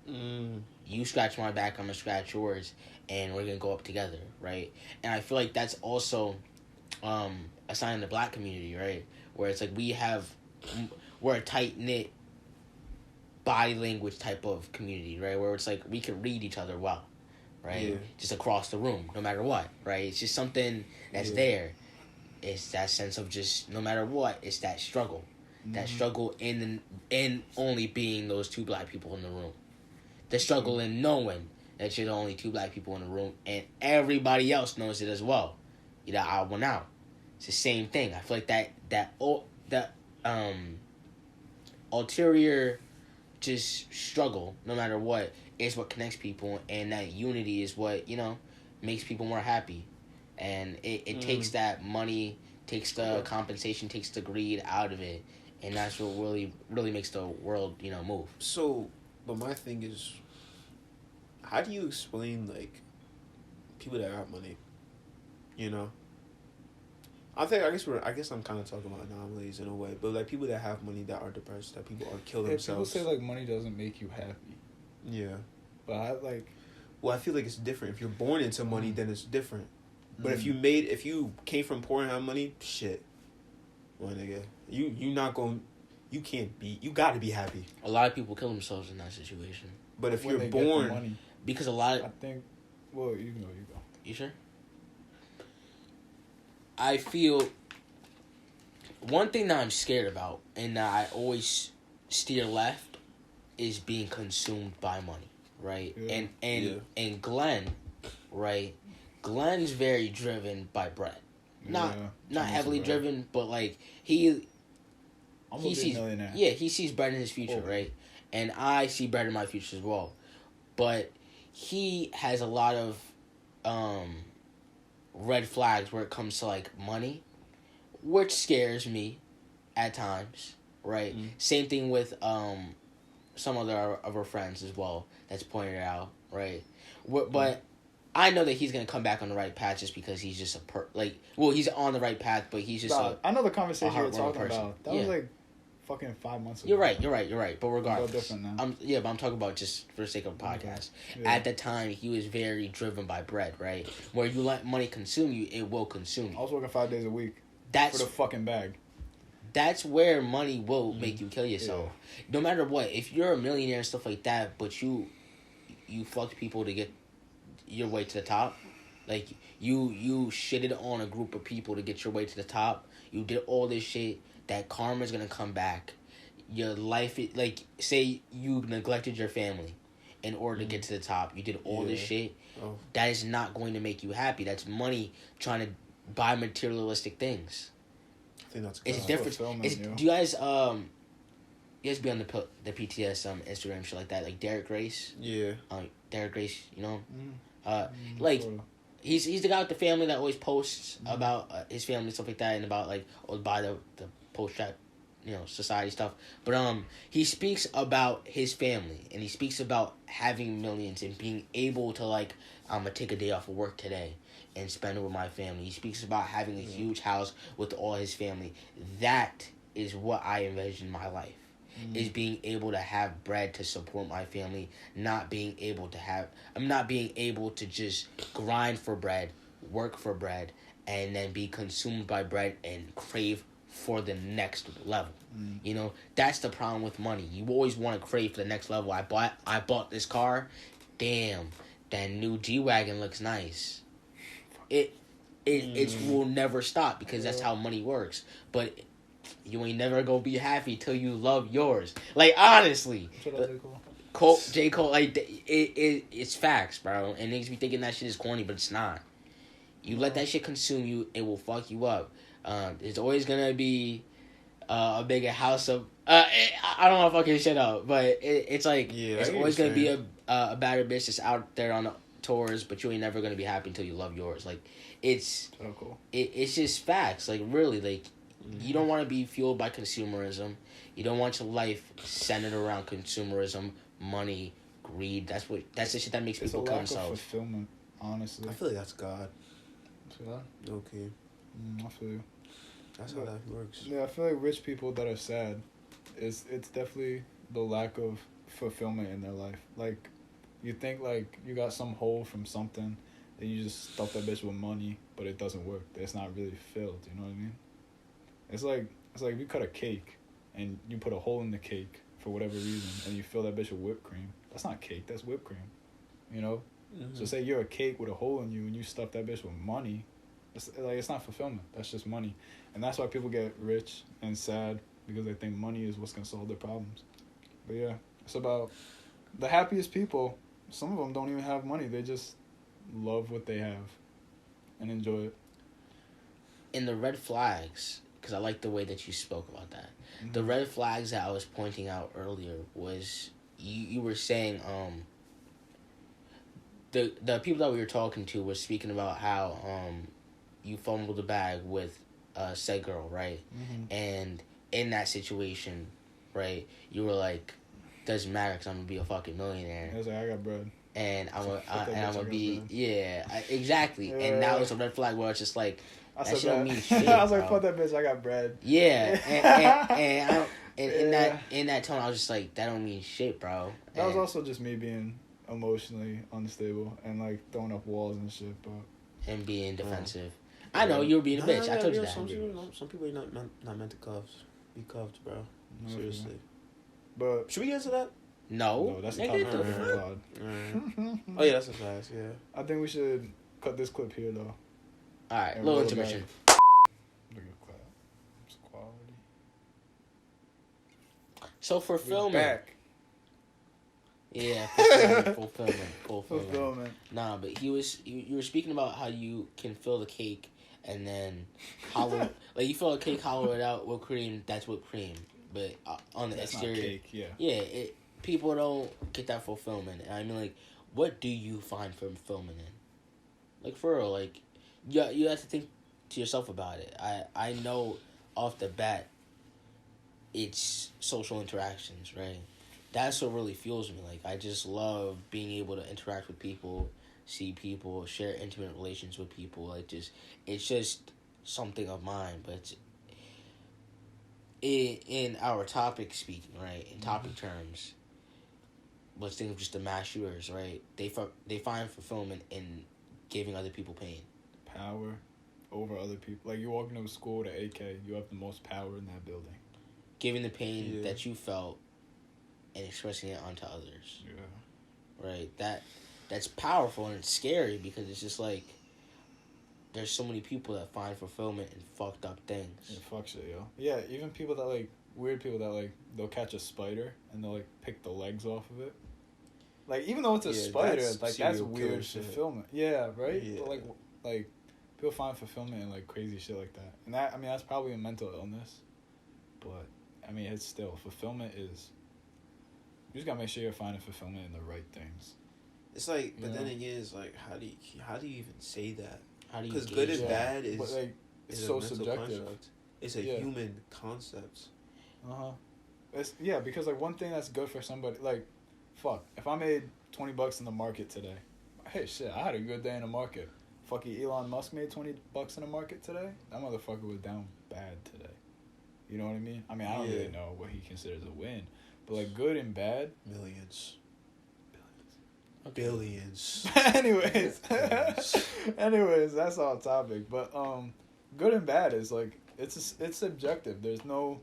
You scratch my back, I'm gonna scratch yours, and we're gonna go up together, right? And I feel like that's also a sign in the black community, right? Where it's like we're a tight-knit body language type of community, right? Where it's like we can read each other well, right? Yeah. Just across the room, no matter what, right? It's just something that's there. It's that sense of just no matter what, it's that struggle. That struggle in only being those two black people in the room. The struggle in knowing that you're the only two black people in the room and everybody else knows it as well. You know, I went out. It's the same thing. I feel like that ulterior just struggle, no matter what, is what connects people, and that unity is what, you know, makes people more happy. And it takes that money, takes the compensation, takes the greed out of it, and that's what really makes the world, you know, move. So, but my thing is, how do you explain, like, people that have money, you know? I guess I'm kind of talking about anomalies in a way, but like people that have money that are depressed, that people are kill themselves. People say like money doesn't make you happy. Yeah. But I feel like it's different. If you're born into money, then it's different. But if you came from poor and have money, shit, well, nigga, you gotta be happy. A lot of people kill themselves in that situation. But if you're born, money, because a lot of, I think, well, you go. You sure? I feel one thing that I'm scared about and that I always steer left is being consumed by money, right? Yeah. And Glenn, right? Glenn's very driven by bread. Not heavily driven, but like he sees he sees bread in his future, right? And I see bread in my future as well. But he has a lot of red flags where it comes to like money, which scares me at times, right? Same thing with some other of our friends as well that's pointed it out, right? But I know that he's gonna come back on the right path just because he's just he's on the right path, but he's just I know the conversation you're talking person. about. That was like fucking 5 months ago. You're right. But regardless, different now. But I'm talking about just for the sake of the podcast. Yeah. At the time, he was very driven by bread, right? Where you let money consume you, it will consume you. I was working 5 days a week. For That's the fucking bag. That's where money will make you kill yourself. Yeah. No matter what, if you're a millionaire and stuff like that, but you fucked people to get your way to the top, like you shitted on a group of people to get your way to the top. You did all this shit. That karma's gonna come back. Your life, like, say you neglected your family in order to get to the top. You did all this shit. Oh. That is not going to make you happy. That's money trying to buy materialistic things. I think that's it's different. Do you guys be on the PTS Instagram shit like that, like Derek Grace? Yeah. Derek Grace, you know, he's the guy with the family that always posts about his family and stuff like that, and about by the post trap, society stuff. But he speaks about his family, and he speaks about having millions and being able to I'm gonna take a day off of work today and spend it with my family. He speaks about having a huge house with all his family. That is what I envision my life. Is being able to have bread to support my family, not being able to just grind for bread, work for bread, and then be consumed by bread and crave for the next level. That's the problem with money. You always want to crave for the next level. I bought this car. Damn, that new G-Wagon looks nice. It will never stop because that's how money works. But you ain't never gonna be happy till you love yours. Honestly. J. Cole, it's facts, bro. And niggas be thinking that shit is corny, but it's not. You let that shit consume you, it will fuck you up. There's always gonna be a bigger house of... I don't want to fuck his shit up, but it's it's always gonna be a badder bitch that's out there on the tours, but you ain't never gonna be happy until you love yours. It's just facts. Really, you don't want to be fueled by consumerism. You don't want your life centered around consumerism, money, greed. That's the shit that makes people kill themselves. It's a lack of fulfillment, honestly. I feel like that's God. See that? Okay. I feel you. That's how that works. Yeah, I feel like rich people that are sad, it's definitely the lack of fulfillment in their life. You think you got some hole from something, and you just stuff that bitch with money, but it doesn't work. It's not really filled. You know what I mean? It's like if you cut a cake and you put a hole in the cake for whatever reason and you fill that bitch with whipped cream. That's not cake, that's whipped cream. Mm-hmm. So say you're a cake with a hole in you and you stuff that bitch with money. It's not fulfillment. That's just money. And that's why people get rich and sad, because they think money is what's gonna solve their problems. But yeah, it's about the happiest people. Some of them don't even have money. They just love what they have and enjoy it. In the red flags, because I like the way that you spoke about that. Mm-hmm. The red flags that I was pointing out earlier was you were saying the people that we were talking to were speaking about how you fumbled the bag with said girl, right? Mm-hmm. And in that situation, right, you were like, doesn't matter because I'm gonna be a fucking millionaire. I was like, I got bread. And I'm gonna be exactly. Yeah. And that was a red flag where it's just like, that shit don't mean shit. I was like, fuck that bitch, I got bread. Yeah, and in that tone, I was just like, that don't mean shit, bro. That was also just me being emotionally unstable and throwing up walls and shit, but and being defensive. I know you were being a bitch. I told you that. Some people are not meant to be cuffed, bro. No, seriously. But should we get into that? No, that's a topic for Cloud. Oh yeah, that's a fact. Yeah. I think we should cut this clip here though. All right, little intermission. Look at Cloud. It's quality. So for filming. Back. Yeah, fulfillment. Nah, but you were speaking about how you can fill the cake and then hollow, you fill a cake, hollow it out, whipped cream. That's whipped cream, but on the exterior, not cake, yeah. People don't get that fulfillment. And I mean, what do you find fulfillment in? For real, you have to think to yourself about it. I know off the bat, it's social interactions, right? that's what really fuels me. Like, I just love being able to interact with people, see people, share intimate relations with people. It's just something of mine. But in our topic speaking, right, in topic terms, let's think of just the mass shooters, right? They find fulfillment in giving other people pain. Power over other people. Like, you walk into a school with an AK, you have the most power in that building. Giving the pain that you felt and expressing it onto others. Yeah. Right? That's powerful and it's scary because it's just like there's so many people that find fulfillment in fucked up things. Yeah, fuck shit, yo. Yeah, even people that, like, weird people that, like, they'll catch a spider and they'll, like, pick the legs off of it. Like, even though it's a spider, that's weird fulfillment. Yeah, right? Yeah. But, like, people find fulfillment in, like, crazy shit like that. And that, I mean, that's probably a mental illness. But, I mean, it's still, fulfillment is, you just gotta make sure you're finding fulfillment in the right things. It's like, but then again, it's like, how do you even say that? How do you? Because good and gauge bad that? is, But, like, it's is so a mental subjective. construct. It's a human concept. Yeah, because, like, one thing that's good for somebody, like, fuck, if I made $20 in the market today, hey, shit, I had a good day in the market. Fucking Elon Musk made $20 in the market today. That motherfucker was down bad today. You know what I mean? I mean, I don't really know what he considers a win, but, like, good and bad. Millions. Billions. Anyways, that's off topic. But good and bad is, like, it's subjective. There's no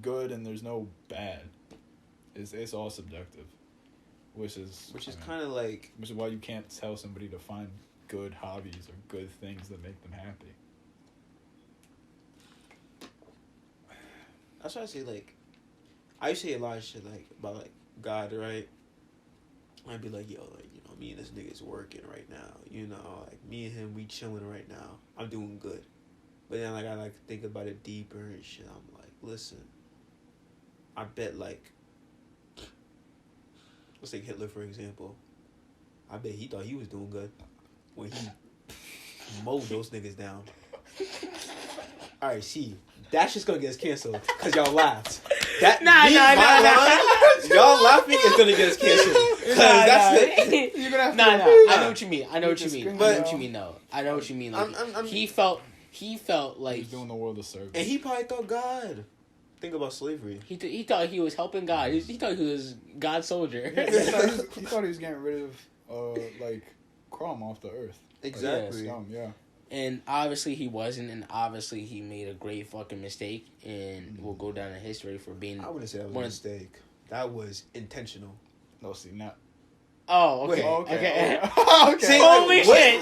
good and there's no bad. It's all subjective, which is kind of like, which is why you can't tell somebody to find good hobbies or good things that make them happy. that's why I say, like, I say a lot of shit, like, about, like, God, right? I'd be like, yo, like, you know, me and this nigga's working right now, you know, like, me and him, we chilling right now. I'm doing good. But then, like, I, like, think about it deeper and shit. I'm like, listen, I bet, like, let's take Hitler, for example. I bet he thought he was doing good when he mowed those niggas down. All right, see, that's just gonna get us canceled because y'all laughed. Y'all laughing is gonna get us canceled. You're gonna have to. I know what you mean. I know what you mean. Though. I know what you mean. Like, he felt like he's doing the world a service, and he probably thought God. Think about slavery. He thought he was helping God. He thought he was God's soldier. Yeah, he thought he was getting rid of like crumb off the earth. Exactly. Like, yeah. And obviously he wasn't, and obviously he made a great fucking mistake, and will go down in history for being. I wouldn't say that was a mistake. That was intentional. No, see, not. Oh, okay. Wait, okay. See, holy shit!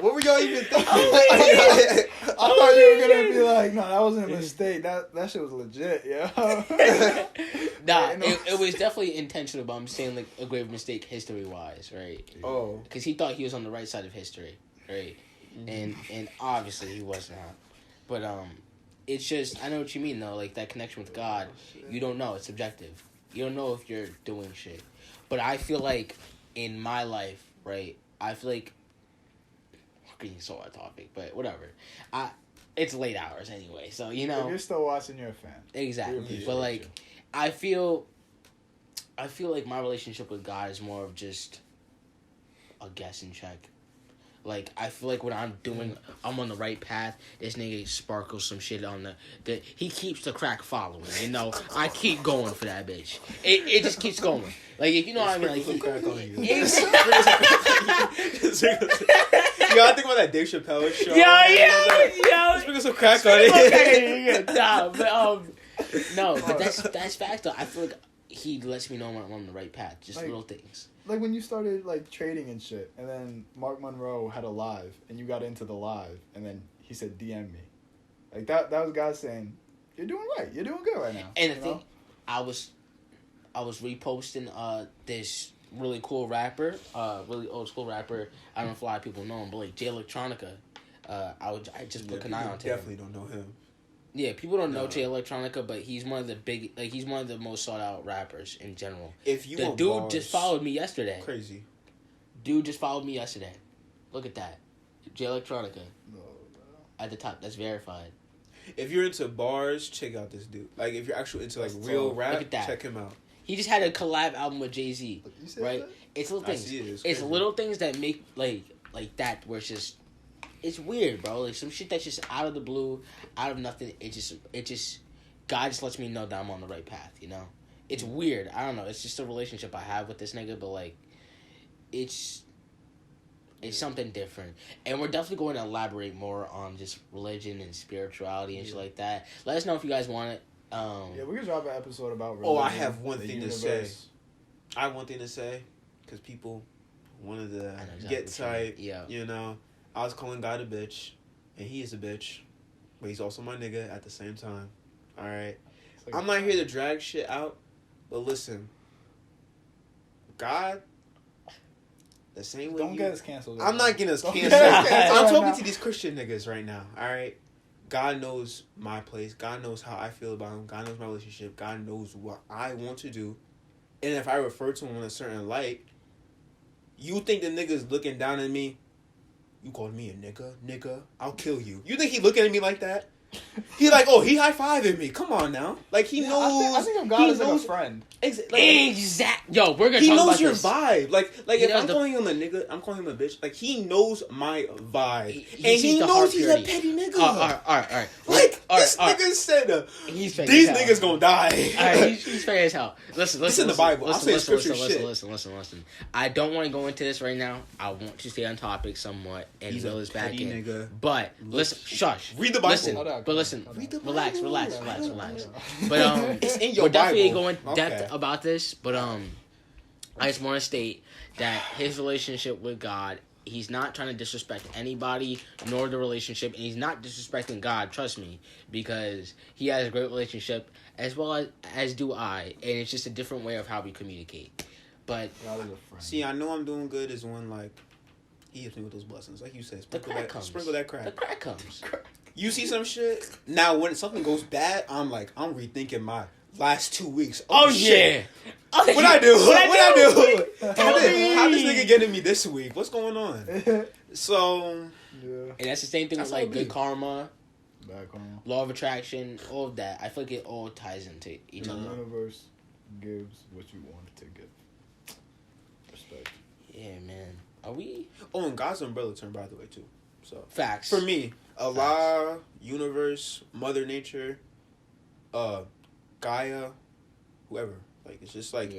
What were y'all even thinking? I thought you were gonna be like, no, that wasn't a mistake. That shit was legit, yeah. Nah, it was definitely intentional, but I'm saying, like, a grave mistake history-wise, right? Oh. Because he thought he was on the right side of history, right? And obviously he was not. But, it's just, I know what you mean, though, like, that connection with God, you don't know, it's subjective. You don't know if you're doing shit. But I feel like, in my life, right, I feel like, we're getting so off topic, but whatever. It's late hours anyway, so, you know. If you're still watching, you're a fan. Exactly. But, like, I feel like my relationship with God is more of just a guessing check. Like, I feel like when I'm on the right path, this nigga sparkles some shit on he keeps the crack following, you know? I keep going for that bitch. It just keeps going. Like, if you know what I mean, like, crack on you. Yo, I think about that Dave Chappelle show. Yo. Sprinkle some crack on it. Nah, but, no, but that's fact, though. I feel like he lets me know when I'm on the right path. Just, like, little things. Like, when you started, like, trading and shit, and then Mark Monroe had a live, and you got into the live, and then he said, DM me. Like, that was God saying, you're doing right. You're doing good right now. And the thing, I was reposting this really cool rapper, really old school rapper. I don't know if a lot of people know him, but, like, Jay Electronica. I just put an eye on him. Definitely don't know him. Yeah, people don't know Jay Electronica, but he's one of the most sought out rappers in general. If you the want dude bars, just followed me yesterday. Crazy. Dude just followed me yesterday. Look at that. Jay Electronica. No. At the top. That's verified. If you're into bars, check out this dude. Like, if you're actually into, like, That's real tough. rap, Look at that. check him out. He just had a collab album with Jay-Z, You said right? that? It's little I things. see it. It's It's crazy. little things that make, like that, where it's just, it's weird, bro. Like, some shit that's just out of the blue, out of nothing. It just, God just lets me know that I'm on the right path, you know? It's weird. I don't know. It's just a relationship I have with this nigga, but, like, it's something different. And we're definitely going to elaborate more on just religion and spirituality and shit like that. Let us know if you guys want it. Yeah, we can drop an episode about religion. Oh, I have one the thing to universe. say. I have one thing to say, because people wanted to I know exactly get what you mean. tight. Yeah. You know, I was calling God a bitch, and he is a bitch, but he's also my nigga at the same time. All right, It's like- I'm not here to drag shit out, but listen, God, the same way. Don't get us canceled. I'm not getting us Don't canceled. get us canceled I'm right talking now. to these Christian niggas right now. All right. God knows my place. God knows how I feel about him. God knows my relationship. God knows what I want to do. And if I refer to him in a certain light, you think the nigga's looking down at me? You called me a nigga? I'll kill you. You think he looking at me like that? He like, oh, he high-fiving me. Come on now. Like, he knows. I think of God he as like a knows, friend. Yo, we're gonna he talk knows about your this. vibe. Like He if knows I'm the- calling him a nigga, I'm calling him a bitch. Like, he knows my vibe. He and sees he the knows heart he's purity. a petty nigga. All right. Like, All this right. nigga said, He's fake these as hell. niggas gonna die. All right, he's fair as hell. Listen. It's in the Bible. I'll say scripture shit. Listen. I don't want to go into this right now. I want to stay on topic somewhat and He's reel a this back petty in. nigga. But listen, shush. Read the Bible. Listen, Hold on, but listen. hold on. Read the Relax. Bible. But It's in your we're definitely Bible. going depth Okay. about this. But I just want to state that his relationship with God, he's not trying to disrespect anybody nor the relationship, and he's not disrespecting God. Trust me, because he has a great relationship as well as do I, and it's just a different way of how we communicate. But God is a friend. See, I know I'm doing good is when, like, he hits me with those blessings. Like you said, the sprinkle crack that, comes. sprinkle that crack. The crack comes. You see some shit? Now, when something goes bad, I'm rethinking my last 2 weeks. Oh shit. yeah. What I do? What I do? Tell me. How this nigga getting me this week? What's going on? So, Yeah. And that's the same thing That's with like how it be. good karma, Back home. law of attraction, all of that. I feel like it all ties into each The other. universe gives what you want to give. Respect. Yeah, man. Are we oh, and God's umbrella term, by the way, too. So, facts for me, Allah, universe, Mother Nature, Gaia, whoever. Like, it's just like,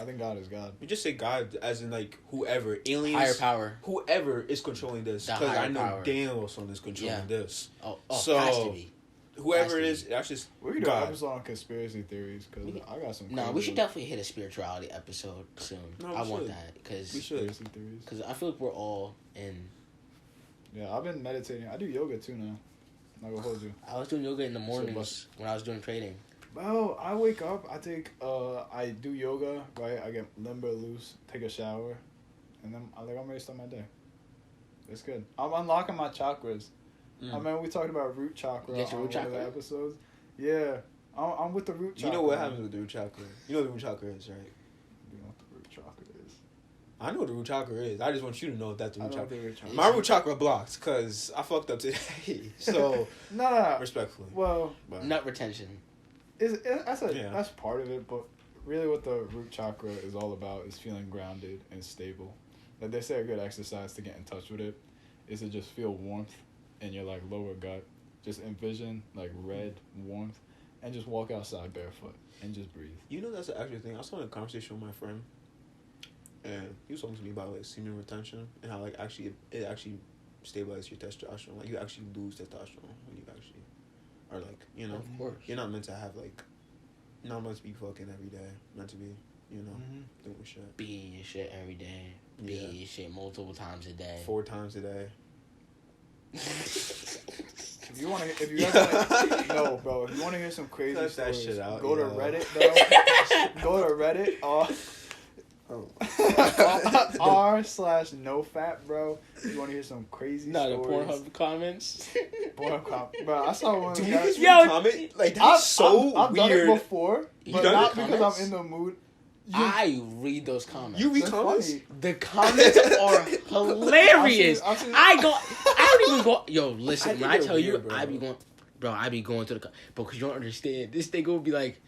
I think God is God. you just say God as in, like, whoever. Aliens. higher power? Whoever is controlling this. The Because I higher know power. damn well someone is controlling Yeah. this. Oh, So, has to be. Whoever Has it to is, be. that's just We could do an God. episode on conspiracy theories because I got some. No, we crazy should definitely hit a spirituality episode soon. No, we I want should. that We because should. conspiracy theories. I feel like we're all in. Yeah, I've been meditating. I do yoga too now. I'm not gonna hold you. I was doing yoga in the mornings bus- when I was doing trading. Well, I wake up. I do yoga. Right, I get limber loose. Take a shower, and then I'm ready to start my day. It's good. I'm unlocking my chakras. I mean, we talked about root chakra You get your on root one of the chakra? episodes. Yeah, I'm with the root chakra. You know what happens with the root chakra? You know what the root chakra is, right? You know what the root chakra is. I know what the root chakra is. I just want you to know if that's the I root know what chakra. the root chakra. My root chakra blocked because I fucked up today. So, No. respectfully. Well, But, Nut retention. that's part of it, but really, what the root chakra is all about is feeling grounded and stable. Like they say, a good exercise to get in touch with it is to just feel warmth in your like lower gut. Just envision like red warmth, and just walk outside barefoot and just breathe. you know that's the actual thing. I was having a conversation with my friend, and he was talking to me about, like, semen retention and how, like, it actually stabilizes your testosterone. Like, you actually lose testosterone when you actually are, like, you know, Of course. you're not meant to have, like, not meant to be fucking every day. Meant to be, you know, doing shit. Being your shit every day. Being your shit multiple times a day. 4 times a day. If you guys want to, no, bro. If you want to hear some crazy Cut that stories, shit out, go to yo. Reddit, bro. Go to Reddit. r/nofat, bro. If you want to hear some crazy No, the stories. Pornhub comments. Bro, I saw one. Dude, guy- Yo, comment? Like, that's so I've done it weird. before, You but done not it? because Comments? I'm in the mood. I read those comments. You read That's comments? funny. The comments are hilarious. I've seen- I don't even go. Yo, listen. I When think I they're tell you, weird, bro. I be going. bro, I be going to the, bro, cause you don't understand. This nigga would be like,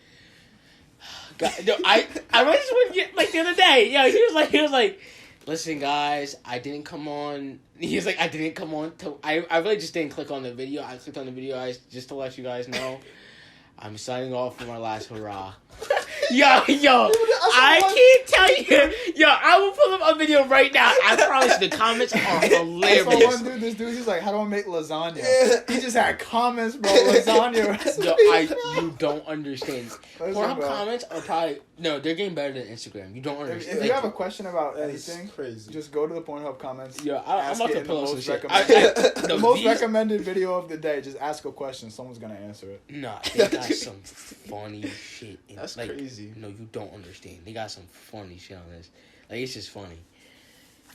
God, no, I just wouldn't get, like, the other day, yo, he was like, listen, guys, I didn't come on. He was like, I didn't come on to. I really just didn't click on the video. I clicked on the video just to let you guys know. I'm signing off from our last hurrah. Yo, I can't tell you. Yo, I will pull up a video right now. I promise the comments are hilarious. I saw one dude, this dude, he's like, how do I make lasagna? He just had comments, bro, lasagna. Yo, you don't understand. Pornhub about? comments are probably, no, they're getting better than Instagram. You don't understand. If you have a question about That's anything, crazy. just go to the Pornhub comments. Yo, I'm about to pull up some shit. The most recommended video of the day, just ask a question. Someone's going to answer it. Nah, they got some funny shit. That's like, crazy. No, you don't understand. They got some funny shit on this. Like, it's just funny.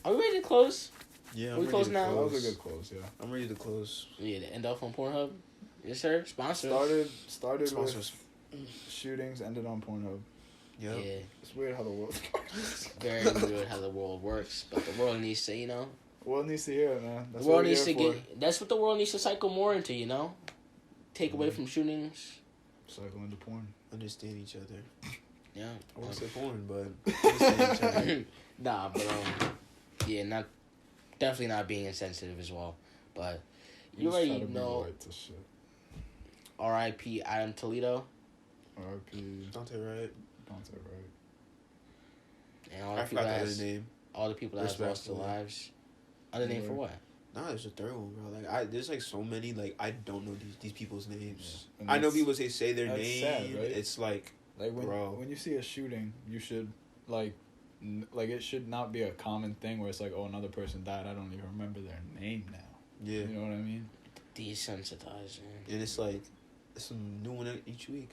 Are we ready to close? Yeah, Are we close now? That was a good close, yeah. I'm ready to close. Yeah, to end off on Pornhub. Yes, sir. Sponsor. Started Sponsors. with shootings, ended on Pornhub. Yep. Yeah. It's weird how the world works. Very weird how the world works, but the world needs to, The world needs to hear it, man. That's the world what we're needs to here get. That's what the world needs to cycle more into, Take away from shootings. for. Cycle into porn. Understand each other. Yeah. I won't say porn, but understand each other. Nah, but yeah, definitely not being insensitive as well. But you Just try already to be know. white to shit. R.I.P. Adam Toledo. R.I.P. Daunte Wright. Daunte Wright. And all I the people forgot the that other name. all the people that has lost their Respectfully. lives. Other name for what? Nah, there's a third one, bro. Like, there's like so many. Like, I don't know these people's names. Yeah. And I know that's- people say their that's name. sad, right? It's like, Like bro. when you see a shooting, you should like it should not be a common thing where it's like, oh, another person died. I don't even remember their name now. yeah. You know what I mean? Desensitizing. And it's like, it's some new one each week.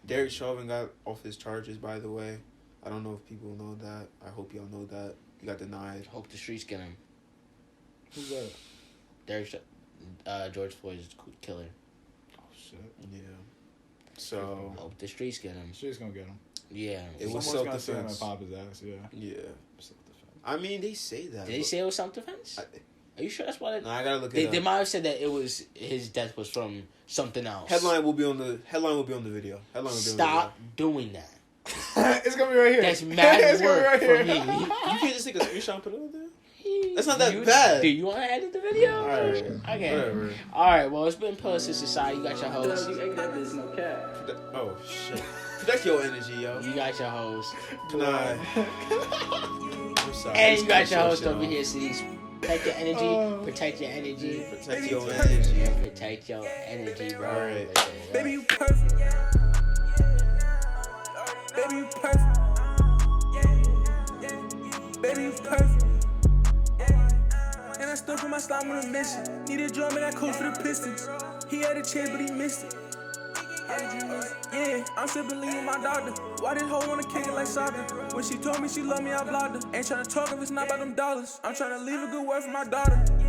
Derek Chauvin got off his charges, by the way. I don't know if people know that. I hope y'all know that. He got denied. Hope the streets get him. Who's that? George Floyd's killer. Oh shit! Yeah. So, Hope the streets get him. She's gonna get him. Yeah. It was Someone's gonna see him and self-defense. pop his ass. Yeah. yeah. Self-defense. I mean, they say that. Did they say it was self-defense? Are you sure that's why? Nah, I gotta look They it up. might have said that it was his death was from something else. Headline will be on the video. Stop doing that. It's gonna be right here. That's mad It's gonna be work right for here. me. You can't just take a screenshot and put it on there. That's not that You- bad. Do you want to edit the video? All right. Okay. Whatever. All right. Well, it's been Pillars to Society. You got your host. Oh shit. Protect your energy, yo. You got your host. Can I? I'm sorry. And you got Just your cut host shit over off. here, cities. Protect your energy. Protect your energy. Protect your energy. Protect your energy, bro. All right. Baby, you perfect. Baby, you perfect. Baby, you perfect. And I still put my slime on a mission. Need a drum and I coach for the Pistons. He had a chance, but he missed it. How did you miss it? Yeah, I'm still believing my doctor. Why this hoe wanna kick it like soccer? When she told me she loved me, I blocked her. Ain't tryna talk if it's not about them dollars. I'm tryna leave a good word for my daughter.